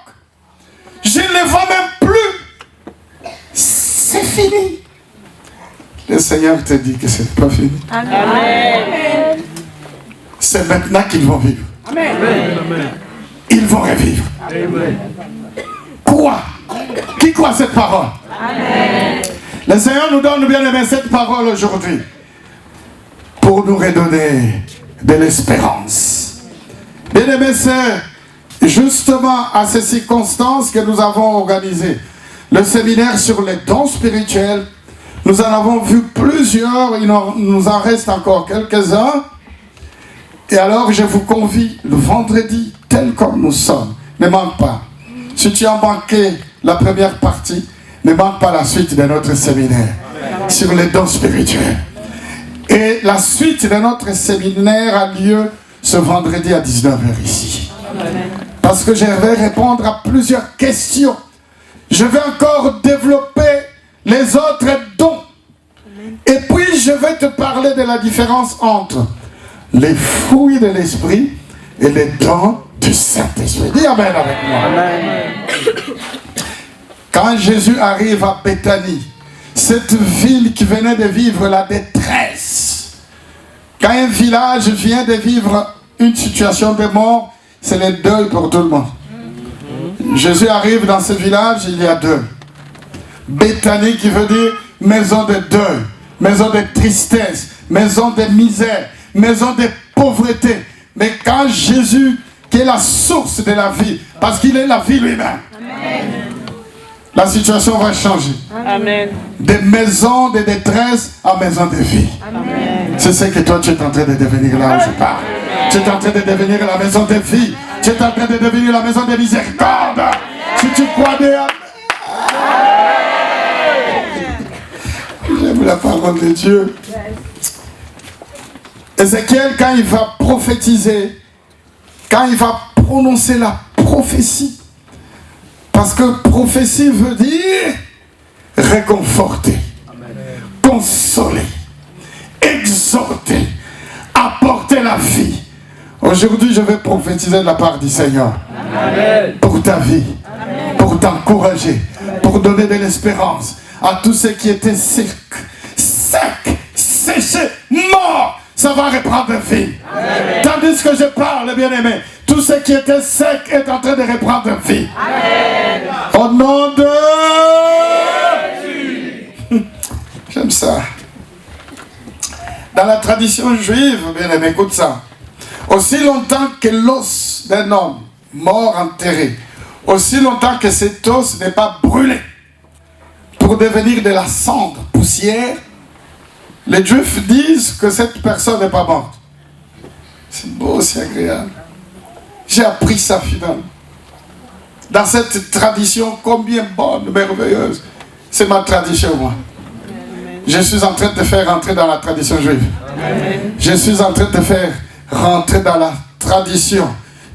Je ne les vois même plus. C'est fini. Le Seigneur te dit que ce n'est pas fini. Amen. C'est maintenant qu'ils vont vivre. Amen. Ils vont revivre. Amen. Quoi? Qui croit cette parole? Amen. Le Seigneur nous donne bien aimé cette parole aujourd'hui pour nous redonner de l'espérance. Bien aimé, c'est justement à ces circonstances que nous avons organisé le séminaire sur les dons spirituels. Nous en avons vu plusieurs, il nous en reste encore quelques-uns. Et alors je vous convie le vendredi, tel comme nous sommes, ne manque pas. Si tu as manqué la première partie, ne manque pas la suite de notre séminaire sur les dons spirituels. Et la suite de notre séminaire a lieu ce vendredi à 19h ici. Parce que je vais répondre à plusieurs questions. Je vais encore développer les autres dons. Et puis je vais te parler de la différence entre les fruits de l'esprit et les dons du Saint-Esprit. Dis Amen avec moi. Amen. Quand Jésus arrive à Béthanie, cette ville qui venait de vivre la détresse, quand un village vient de vivre une situation de mort, c'est le deuil pour tout le monde. Jésus arrive dans ce village, il y a deux. Béthanie qui veut dire maison de deuil, maison de tristesse, maison de misère, maison de pauvreté. Mais quand Jésus, qui est la source de la vie, parce qu'il est la vie lui-même, la situation va changer. Amen. De maison de détresse à maison de vie. C'est ce que toi tu es en train de devenir là où je parle. Tu es en train de devenir la maison de vie. Tu es en train de devenir la maison de miséricorde. Si tu crois bien. J'aime la parole de Dieu. Ézéchiel, quand il va prophétiser, quand il va prononcer la prophétie, parce que prophétie veut dire réconforter, consoler, exhorter, apporter la vie. Aujourd'hui, je vais prophétiser de la part du Seigneur. Amen. Pour ta vie, amen, pour t'encourager, pour donner de l'espérance à tous ceux qui étaient secs, séchés, morts. Ça va reprendre vie. Amen. Tandis que je parle, bien-aimé, tout ce qui était sec est en train de reprendre vie. Amen. Au nom de Jésus. J'aime ça. Dans la tradition juive, bien-aimé, écoute ça. Aussi longtemps que l'os d'un homme mort enterré, aussi longtemps que cet os n'est pas brûlé pour devenir de la cendre, poussière, les Juifs disent que cette personne n'est pas morte. C'est beau, c'est agréable. J'ai appris ça finalement. Dans cette tradition combien bonne, merveilleuse. C'est ma tradition, moi. Je suis en train de te faire rentrer dans la tradition juive. Je suis en train de te faire rentrer dans la tradition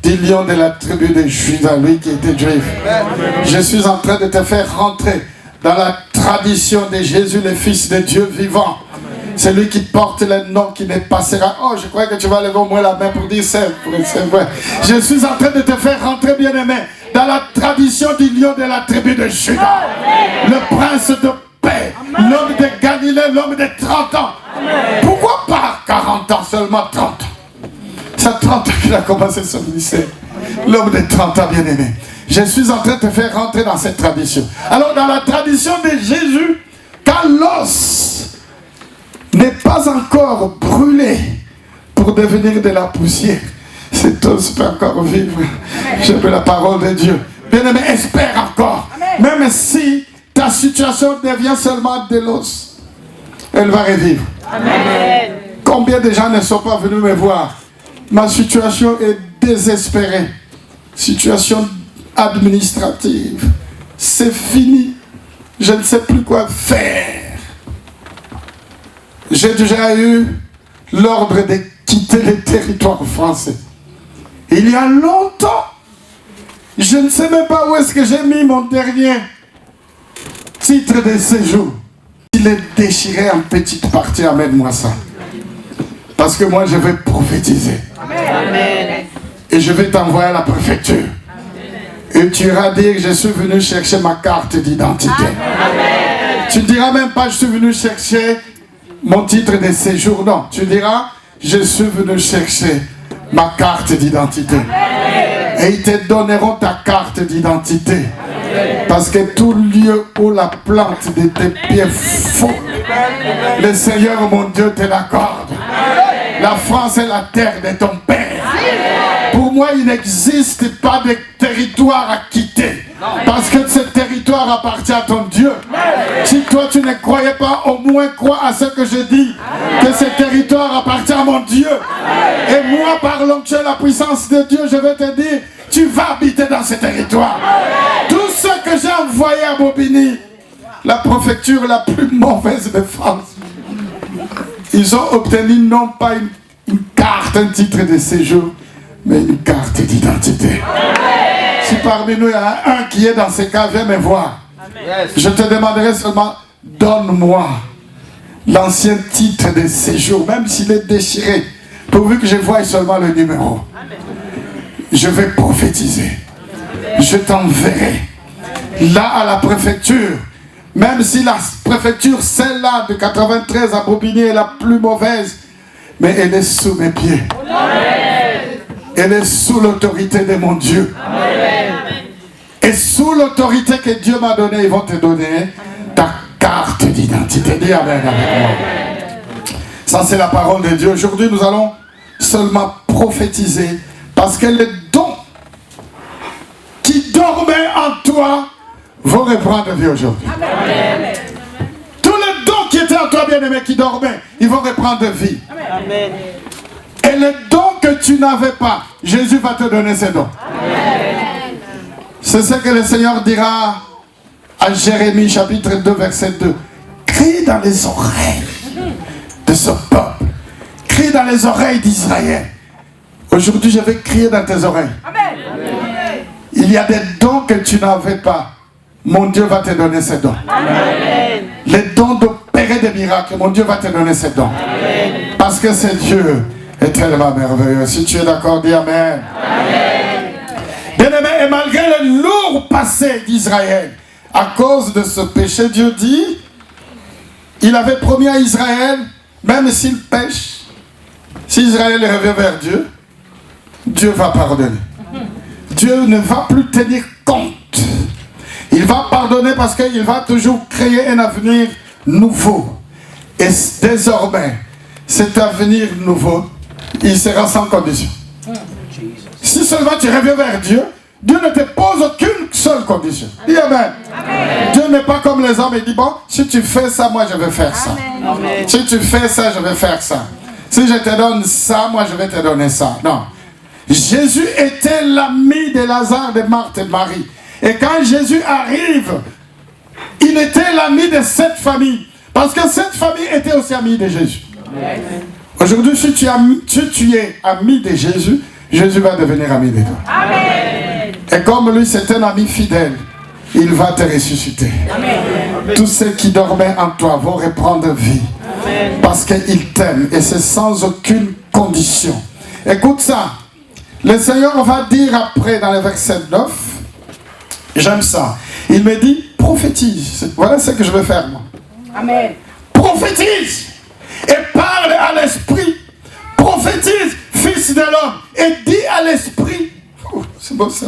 du lion de la tribu de Juda, lui qui était juif. Je suis en train de te faire rentrer dans la tradition de Jésus, le Fils de Dieu vivant. C'est lui qui porte le nom qui ne passera. Oh, je crois que tu vas lever au moins la main pour dire c'est vrai. Je suis en train de te faire rentrer, bien-aimé, dans la tradition du lion de la tribu de Juda. Le prince de paix, l'homme de Galilée, l'homme de 30 ans. Pourquoi pas 40 ans, seulement 30 ans? C'est à 30 ans qu'il a commencé son ministère. L'homme de 30 ans, bien-aimé. Je suis en train de te faire rentrer dans cette tradition. Alors, dans la tradition de Jésus, quand l'os n'est pas encore brûlé pour devenir de la poussière, cet os peut encore vivre. J'aime la parole de Dieu. Bien-aimé, espère encore. Même si ta situation devient seulement de l'os, elle va revivre. Amen. Combien de gens ne sont pas venus me voir? Ma situation est désespérée. Situation administrative. C'est fini. Je ne sais plus quoi faire. J'ai déjà eu l'ordre de quitter le territoire français. Il y a longtemps, je ne sais même pas où est-ce que j'ai mis mon dernier titre de séjour. Il est déchiré en petites parties, amène-moi ça. Parce que moi, je vais prophétiser. Amen. Et je vais t'envoyer à la préfecture. Amen. Et tu iras dire, je suis venu chercher ma carte d'identité. Tu ne diras même pas, je suis venu chercher mon titre de séjour. Non, tu diras, je suis venu chercher ma carte d'identité. Et ils te donneront ta carte d'identité. Parce que tout lieu où la plante de tes pieds faux, le Seigneur mon Dieu te l'accorde. La France est la terre de ton Père. Pour moi, il n'existe pas de territoire à quitter. Parce que ce territoire appartient à ton Dieu. Si toi tu ne croyais pas, au moins crois à ce que je dis. Que ce territoire appartient à mon Dieu. Et moi, par l'onction et la puissance de Dieu, je vais te dire, tu vas habiter dans ce territoire. Tout ce que j'ai envoyé à Bobigny, la préfecture la plus mauvaise de France, ils ont obtenu non pas une carte, un titre de séjour, mais une carte d'identité. Si parmi nous il y a un qui est dans ces cas, viens me voir. Je te demanderai seulement, donne-moi l'ancien titre de séjour, même s'il est déchiré, pourvu que je voie seulement le numéro. Je vais prophétiser. Je t'enverrai là à la préfecture. Même si la préfecture, celle-là de 93 à Bobigny est la plus mauvaise, mais elle est sous mes pieds. Elle est sous l'autorité de mon Dieu. Et sous l'autorité que Dieu m'a donnée, ils vont te donner ta carte d'identité. Dis amen avec moi. Ça, c'est la parole de Dieu. Aujourd'hui, nous allons seulement prophétiser parce que les dons qui dormaient en toi vont reprendre vie aujourd'hui. Tous les dons qui étaient en toi, bien-aimé, qui dormaient, ils vont reprendre vie. Amen. Et les dons que tu n'avais pas, Jésus va te donner ces dons. C'est ce que le Seigneur dira à Jérémie chapitre 2 verset 2. Crie dans les oreilles de ce peuple. Crie dans les oreilles d'Israël. Aujourd'hui, je vais crier dans tes oreilles. Amen. Il y a des dons que tu n'avais pas. Mon Dieu va te donner ces dons. Amen. Les dons d'opérer des miracles, mon Dieu va te donner ces dons. Amen. Parce que c'est Dieu est tellement merveilleux. Si tu es d'accord, dis Amen. Amen. Bien-aimé, et malgré le lourd passé d'Israël, à cause de ce péché, Dieu dit, il avait promis à Israël, même s'il pêche, si Israël revient vers Dieu, Dieu va pardonner. Dieu ne va plus tenir compte. Il va pardonner parce qu'il va toujours créer un avenir nouveau. Et désormais, cet avenir nouveau, il sera sans condition. Si seulement tu reviens vers Dieu, Dieu ne te pose aucune seule condition. Dis Amen. Amen. Dieu n'est pas comme les hommes, il dit bon, si tu fais ça, moi je vais faire ça. Amen. Si tu fais ça, je vais faire ça. Si je te donne ça, moi je vais te donner ça. Non. Jésus était l'ami de Lazare, de Marthe et de Marie. Et quand Jésus arrive, il était l'ami de cette famille. Parce que cette famille était aussi amie de Jésus. Aujourd'hui, si tu es ami de Jésus, Jésus va devenir ami de toi. Amen. Et comme lui, c'est un ami fidèle, il va te ressusciter. Amen. Tous ceux qui dormaient en toi vont reprendre vie. Amen. Parce qu'il t'aime. Et c'est sans aucune condition. Écoute ça. Le Seigneur va dire après dans le verset 9, j'aime ça. Il me dit, prophétise. Voilà ce que je vais faire, moi. Amen. Prophétise. Et parle à l'esprit. Prophétise, fils de l'homme. Et dis à l'esprit. Oh, c'est beau ça.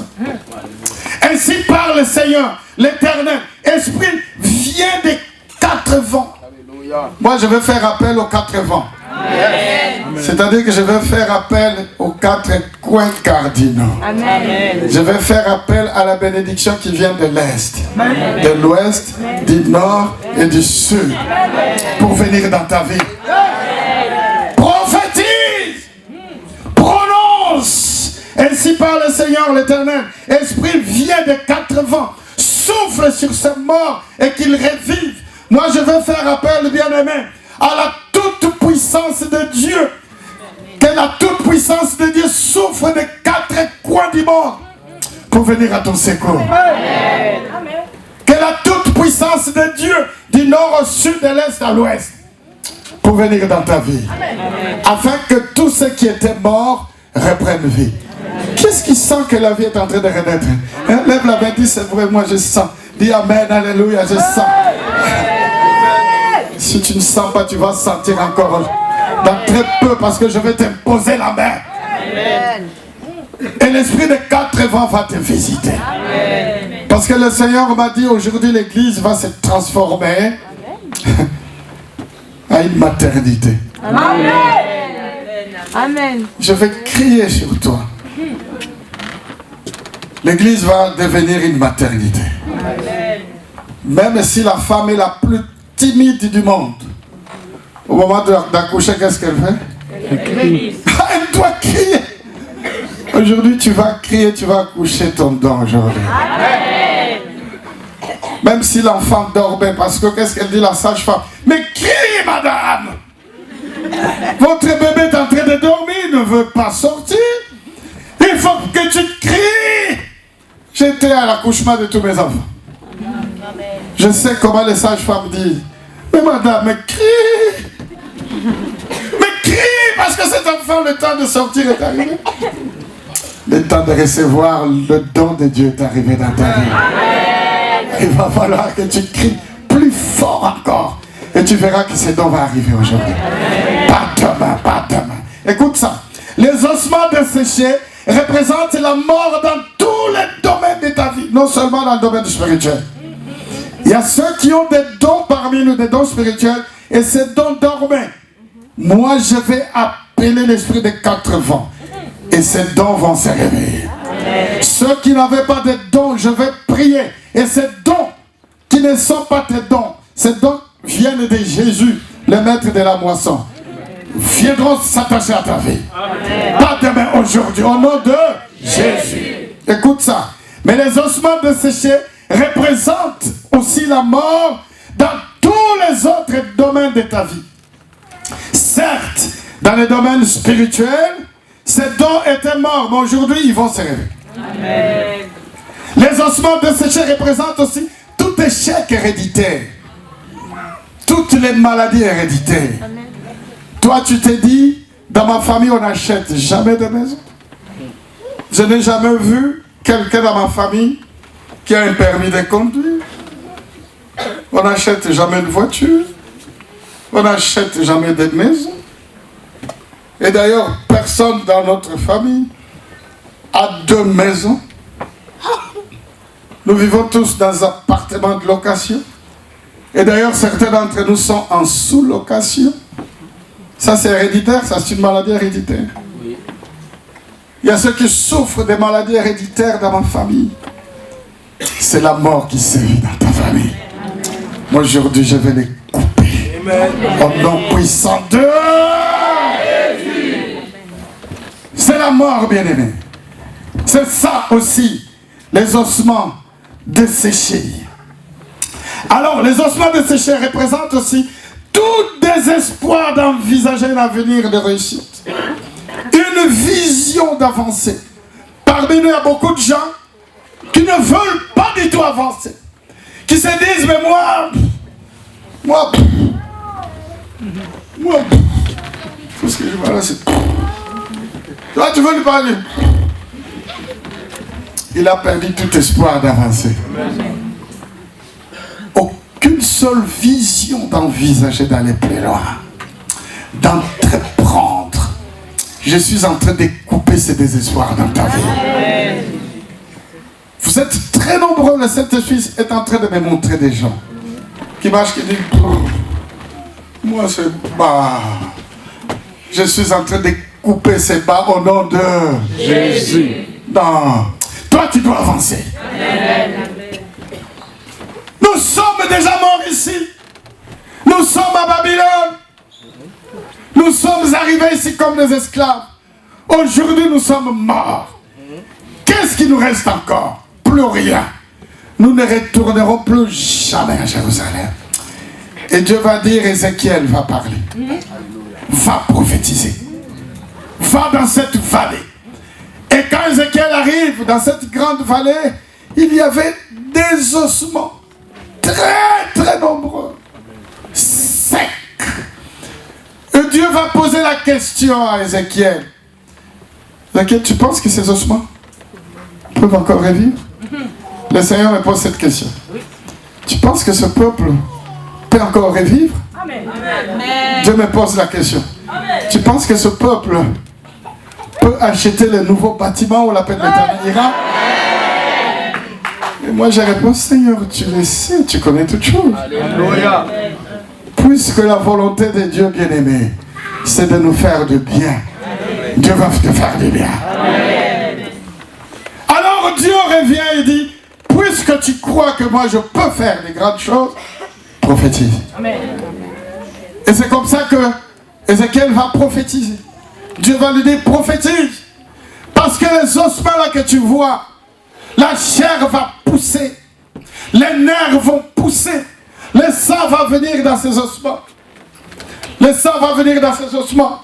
Ainsi parle le Seigneur, l'Éternel. Esprit, viens des 4 vents. Alléluia. Moi, je vais faire appel aux 4 vents. C'est-à-dire que je vais faire appel aux 4 coins cardinaux. Amen. Je vais faire appel à la bénédiction qui vient de l'Est, de l'Ouest, du Nord et du Sud pour venir dans ta vie. Prophétise, prononce. Ainsi parle le Seigneur l'Éternel. Esprit, viens des 4 vents, souffle sur ces morts et qu'ils revivent. Moi, je vais faire appel, bien-aimé, à la toute puissance de Dieu. Que la toute puissance de Dieu souffre des 4 coins du monde pour venir à ton secours. Amen. Que la toute puissance de Dieu du nord au sud, de l'est à l'ouest pour venir dans ta vie. Amen. Afin que tous ceux qui étaient morts reprennent vie. Qu'est-ce qui sent que la vie est en train de renaître? Hein? Lève la main, dis c'est vrai, moi je sens. Dis Amen, Alléluia, je sens. Si tu ne sens pas, tu vas sentir encore dans très peu parce que je vais t'imposer la main. Amen. Et l'esprit de 4 vents va te visiter. Amen. Parce que le Seigneur m'a dit aujourd'hui l'église va se transformer à une maternité. Amen. Amen. Je vais crier sur toi. L'église va devenir une maternité. Amen. Même si la femme est la plus timide du monde, au moment d'accoucher, qu'est-ce qu'elle fait? Elle doit crier. Aujourd'hui, tu vas crier, tu vas accoucher ton don aujourd'hui. Même si l'enfant dormait, parce que qu'est-ce qu'elle dit la sage-femme? Mais crie, madame! Votre bébé est en train de dormir, il ne veut pas sortir. Il faut que tu cries. J'étais à l'accouchement de tous mes enfants. Je sais comment les sages-femmes disent. Mais madame, mais crie! Mais crie! Parce que cet enfant, le temps de sortir est arrivé. Le temps de recevoir le don de Dieu est arrivé dans ta vie. Il va falloir que tu cries plus fort encore. Et tu verras que ce don va arriver aujourd'hui. Pas demain, pas demain. Écoute ça. Les ossements desséchés représentent la mort dans tous les domaines de ta vie. Non seulement dans le domaine spirituel. Il y a ceux qui ont des dons parmi nous, des dons spirituels, et ces dons dormaient. Moi, je vais appeler l'esprit des 4 vents, et ces dons vont se réveiller. Amen. Ceux qui n'avaient pas de dons, je vais prier, et ces dons qui ne sont pas tes dons, ces dons viennent de Jésus, le maître de la moisson, viendront s'attacher à ta vie. Amen. Pas demain, aujourd'hui, au nom de Jésus. Écoute ça. Mais les ossements desséchés représente aussi la mort dans tous les autres domaines de ta vie. Certes, dans le domaine spirituel, ces dons étaient morts, mais aujourd'hui, ils vont se réveiller. Amen. Les ossements desséchés représentent aussi tout échec héréditaire. Toutes les maladies héréditaires. Amen. Toi, tu t'es dit, dans ma famille, on n'achète jamais de maison. Je n'ai jamais vu quelqu'un dans ma famille qui a un permis de conduire. On n'achète jamais de voiture. On n'achète jamais de maison. Et d'ailleurs, personne dans notre famille a 2 maisons. Nous vivons tous dans un appartement de location. Et d'ailleurs, certains d'entre nous sont en sous-location. Ça, c'est héréditaire, ça, c'est une maladie héréditaire. Il y a ceux qui souffrent des maladies héréditaires dans ma famille. C'est la mort qui sévit dans ta famille. Moi aujourd'hui je vais les couper. Au nom puissant de Jésus. C'est la mort, bien-aimé. C'est ça aussi, les ossements desséchés. Alors les ossements desséchés représentent aussi tout désespoir d'envisager un avenir de réussite. Une vision d'avancer. Parmi nous, il y a beaucoup de gens qui ne veulent pas du tout avancer. Qui se disent, mais moi, tout ce que je vois là, c'est... Toi, tu veux lui parler? Il a perdu tout espoir d'avancer. Aucune seule vision d'envisager d'aller plus loin. D'entreprendre. Je suis en train de couper ces désespoirs dans ta vie. Vous êtes très nombreux, le Saint-Esprit est en train de me montrer des gens qui marchent, qui disent, moi c'est bas. Je suis en train de couper ces bas au nom de Jésus. Non. Toi tu dois avancer. Amen. Nous sommes déjà morts ici. Nous sommes à Babylone. Nous sommes arrivés ici comme des esclaves. Aujourd'hui, nous sommes morts. Qu'est-ce qui nous reste encore? Plus rien. Nous ne retournerons plus jamais à Jérusalem. Et Dieu va dire, Ézéchiel va parler. Va prophétiser. Va dans cette vallée. Et quand Ézéchiel arrive dans cette grande vallée, il y avait des ossements très très nombreux, secs. Et Dieu va poser la question à Ézéchiel. Ézéchiel, tu penses que ces ossements peuvent encore revivre? Le Seigneur me pose cette question. Tu penses que ce peuple peut encore revivre? Amen. Dieu me pose la question. Amen. Tu penses que ce peuple peut acheter le nouveau bâtiment où la paix de l'Éternel ira? Et moi je réponds, Seigneur, tu le sais, tu connais toutes choses. Alléluia. Puisque la volonté de Dieu bien-aimé, c'est de nous faire du bien. Amen. Dieu va te faire du bien. Amen. Alors Dieu revient et dit, puisque tu crois que moi je peux faire des grandes choses, prophétise. Amen. Et c'est comme ça que Ézéchiel va prophétiser. Dieu va lui dire, prophétise. Parce que les ossements là que tu vois, la chair va pousser. Les nerfs vont pousser. Le sang va venir dans ces ossements. Le sang va venir dans ces ossements.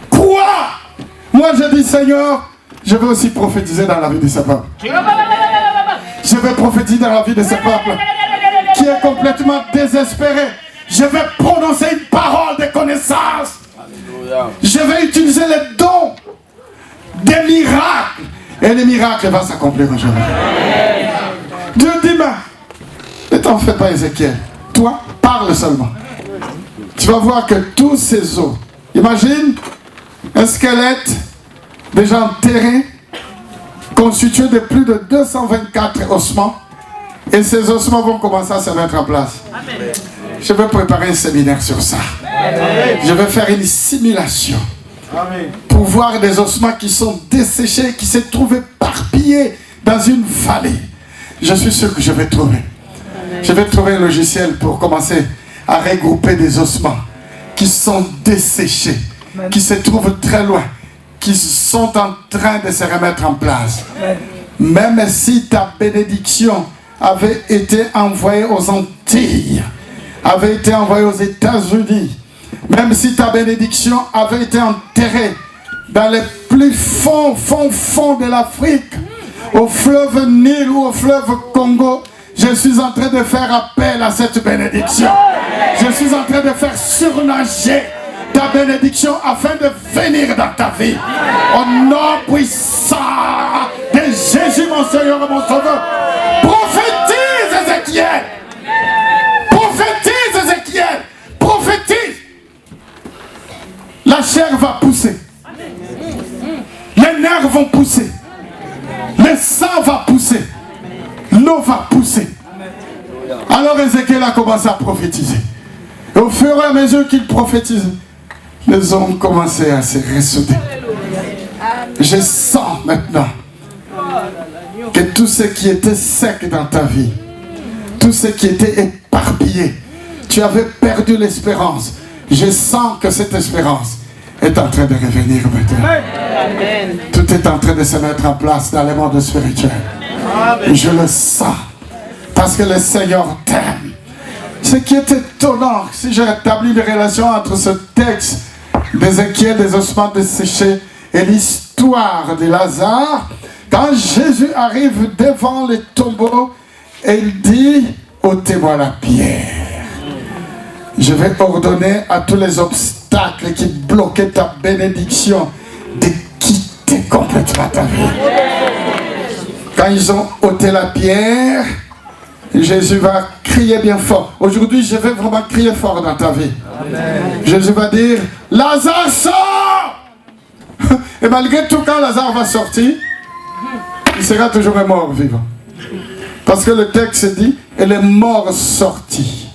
Quoi? Moi je dis, Seigneur, je veux aussi prophétiser dans la vie de ce peuple. Je veux prophétiser dans la vie de ce peuple qui est complètement désespéré. Je vais prononcer une parole de connaissance. Je vais utiliser les dons des miracles. Et les miracles vont s'accomplir aujourd'hui. Dieu dit, ne t'en fais pas, Ézéchiel. Toi, parle seulement. Tu vas voir que tous ces os, imagine un squelette déjà enterré, constitué de plus de 224 ossements. Et ces ossements vont commencer à se mettre en place. Amen. Je vais préparer un séminaire sur ça. Amen. Je vais faire une simulation. Amen. Pour voir des ossements qui sont desséchés, qui se trouvent éparpillés dans une vallée. Je suis sûr que je vais trouver. Amen. Je vais trouver un logiciel pour commencer à regrouper des ossements qui sont desséchés, Amen. Qui se trouvent très loin, qui sont en train de se remettre en place. Amen. Même si ta bénédiction avait été envoyée aux Antilles, avait été envoyée aux États-Unis, même si ta bénédiction avait été enterrée dans les plus fonds de l'Afrique, au fleuve Nil ou au fleuve Congo, je suis en train de faire appel à cette bénédiction. Je suis en train de faire surnager ta bénédiction afin de venir dans ta vie. Au nom puissant de Jésus, mon Seigneur et mon Sauveur. Prophétise, Ézéchiel. Prophétise, Ézéchiel. Prophétise. La chair va pousser. Les nerfs vont pousser. Le sang va pousser. L'eau va pousser. Alors Ézéchiel a commencé à prophétiser. Et au fur et à mesure qu'il prophétisait, les hommes commençaient à se ressouder. Je sens maintenant que tout ce qui était sec dans ta vie, tout ce qui était éparpillé, tu avais perdu l'espérance. Je sens que cette espérance est en train de revenir maintenant. Amen. Tout est en train de se mettre en place dans le monde spirituel. Je le sens. Parce que le Seigneur t'aime. Ce qui est étonnant, si j'ai établi une relation entre ce texte d'Ézéchiel, des ossements desséchés, et l'histoire de Lazare, quand Jésus arrive devant le tombeau, et il dit, ôtez-moi la pierre. Je vais ordonner à tous les obstacles qui bloquaient ta bénédiction de quitter complètement ta vie. Quand ils ont ôté la pierre, Jésus va crier bien fort. Aujourd'hui, je vais vraiment crier fort dans ta vie. Amen. Jésus va dire, Lazare sort! Et malgré tout, quand Lazare va sortir, il sera toujours un mort vivant. Parce que le texte dit, et le mort sortit.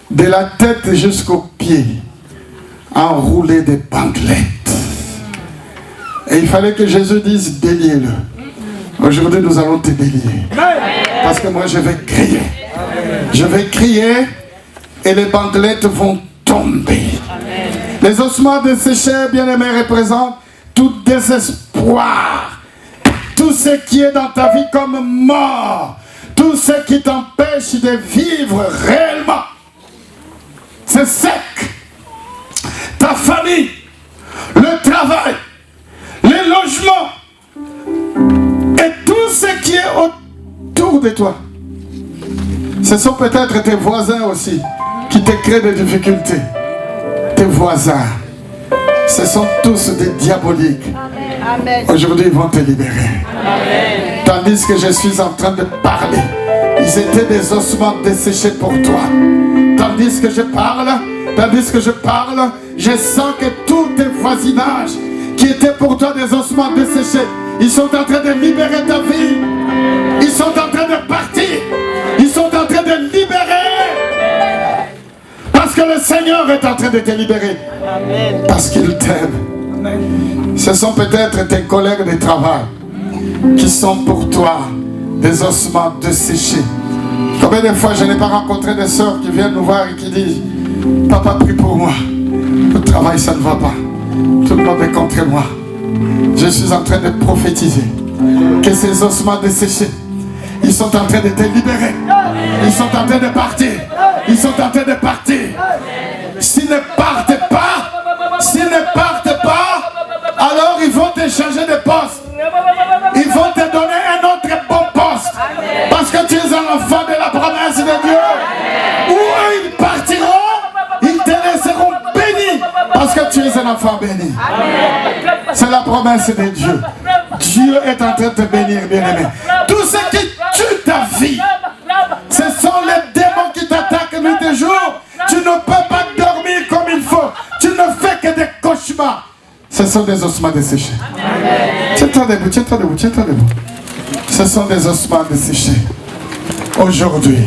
De la tête jusqu'aux pieds, enroulé des bandelettes. Et il fallait que Jésus dise, déliez-le. Aujourd'hui, nous allons te délier. Parce que moi, je vais crier. Je vais crier et les bandelettes vont tomber. Les ossements desséchés, bien-aimés, représentent tout désespoir. Tout ce qui est dans ta vie comme mort. Tout ce qui t'empêche de vivre réellement. C'est sec. Ta famille, le travail, les logements et tout ce qui est autour de toi. Ce sont peut-être tes voisins aussi qui te créent des difficultés. Tes voisins, ce sont tous des diaboliques. Aujourd'hui, ils vont te libérer. Amen. Tandis que je suis en train de parler, ils étaient des ossements desséchés pour toi. Tandis que je parle, je sens que tous tes voisinages qui étaient pour toi des ossements desséchés, ils sont en train de libérer ta vie. Ils sont en train de partir. Ils sont en train de libérer. Parce que le Seigneur est en train de te libérer. Amen. Parce qu'il t'aime. Ce sont peut-être tes collègues de travail qui sont pour toi des ossements desséchés. Combien de fois je n'ai pas rencontré des sœurs qui viennent nous voir et qui disent, papa, prie pour moi. Le travail, ça ne va pas. Tout le monde est contre moi. Je suis en train de prophétiser que ces ossements desséchés, ils sont en train de te libérer. Ils sont en train de partir. Ils sont en train de partir. S'ils ne partent pas, alors ils vont te changer de poste. Ils vont te donner un autre bon poste. Parce que tu es un enfant de la promesse de Dieu. Où ils partiront, ils te laisseront béni. Parce que tu es un enfant béni. C'est la promesse de Dieu. Dieu est en train de te bénir, bien-aimé. Tout ce qui tue ta vie, ce sont les démons qui t'attaquent nuit et jour. Tu ne peux pas dormir comme il faut. Tu ne fais que des cauchemars. Ce sont des ossements desséchés. Tiens-toi debout, tiens-toi debout, tiens-toi debout. Ce sont des ossements desséchés. Aujourd'hui,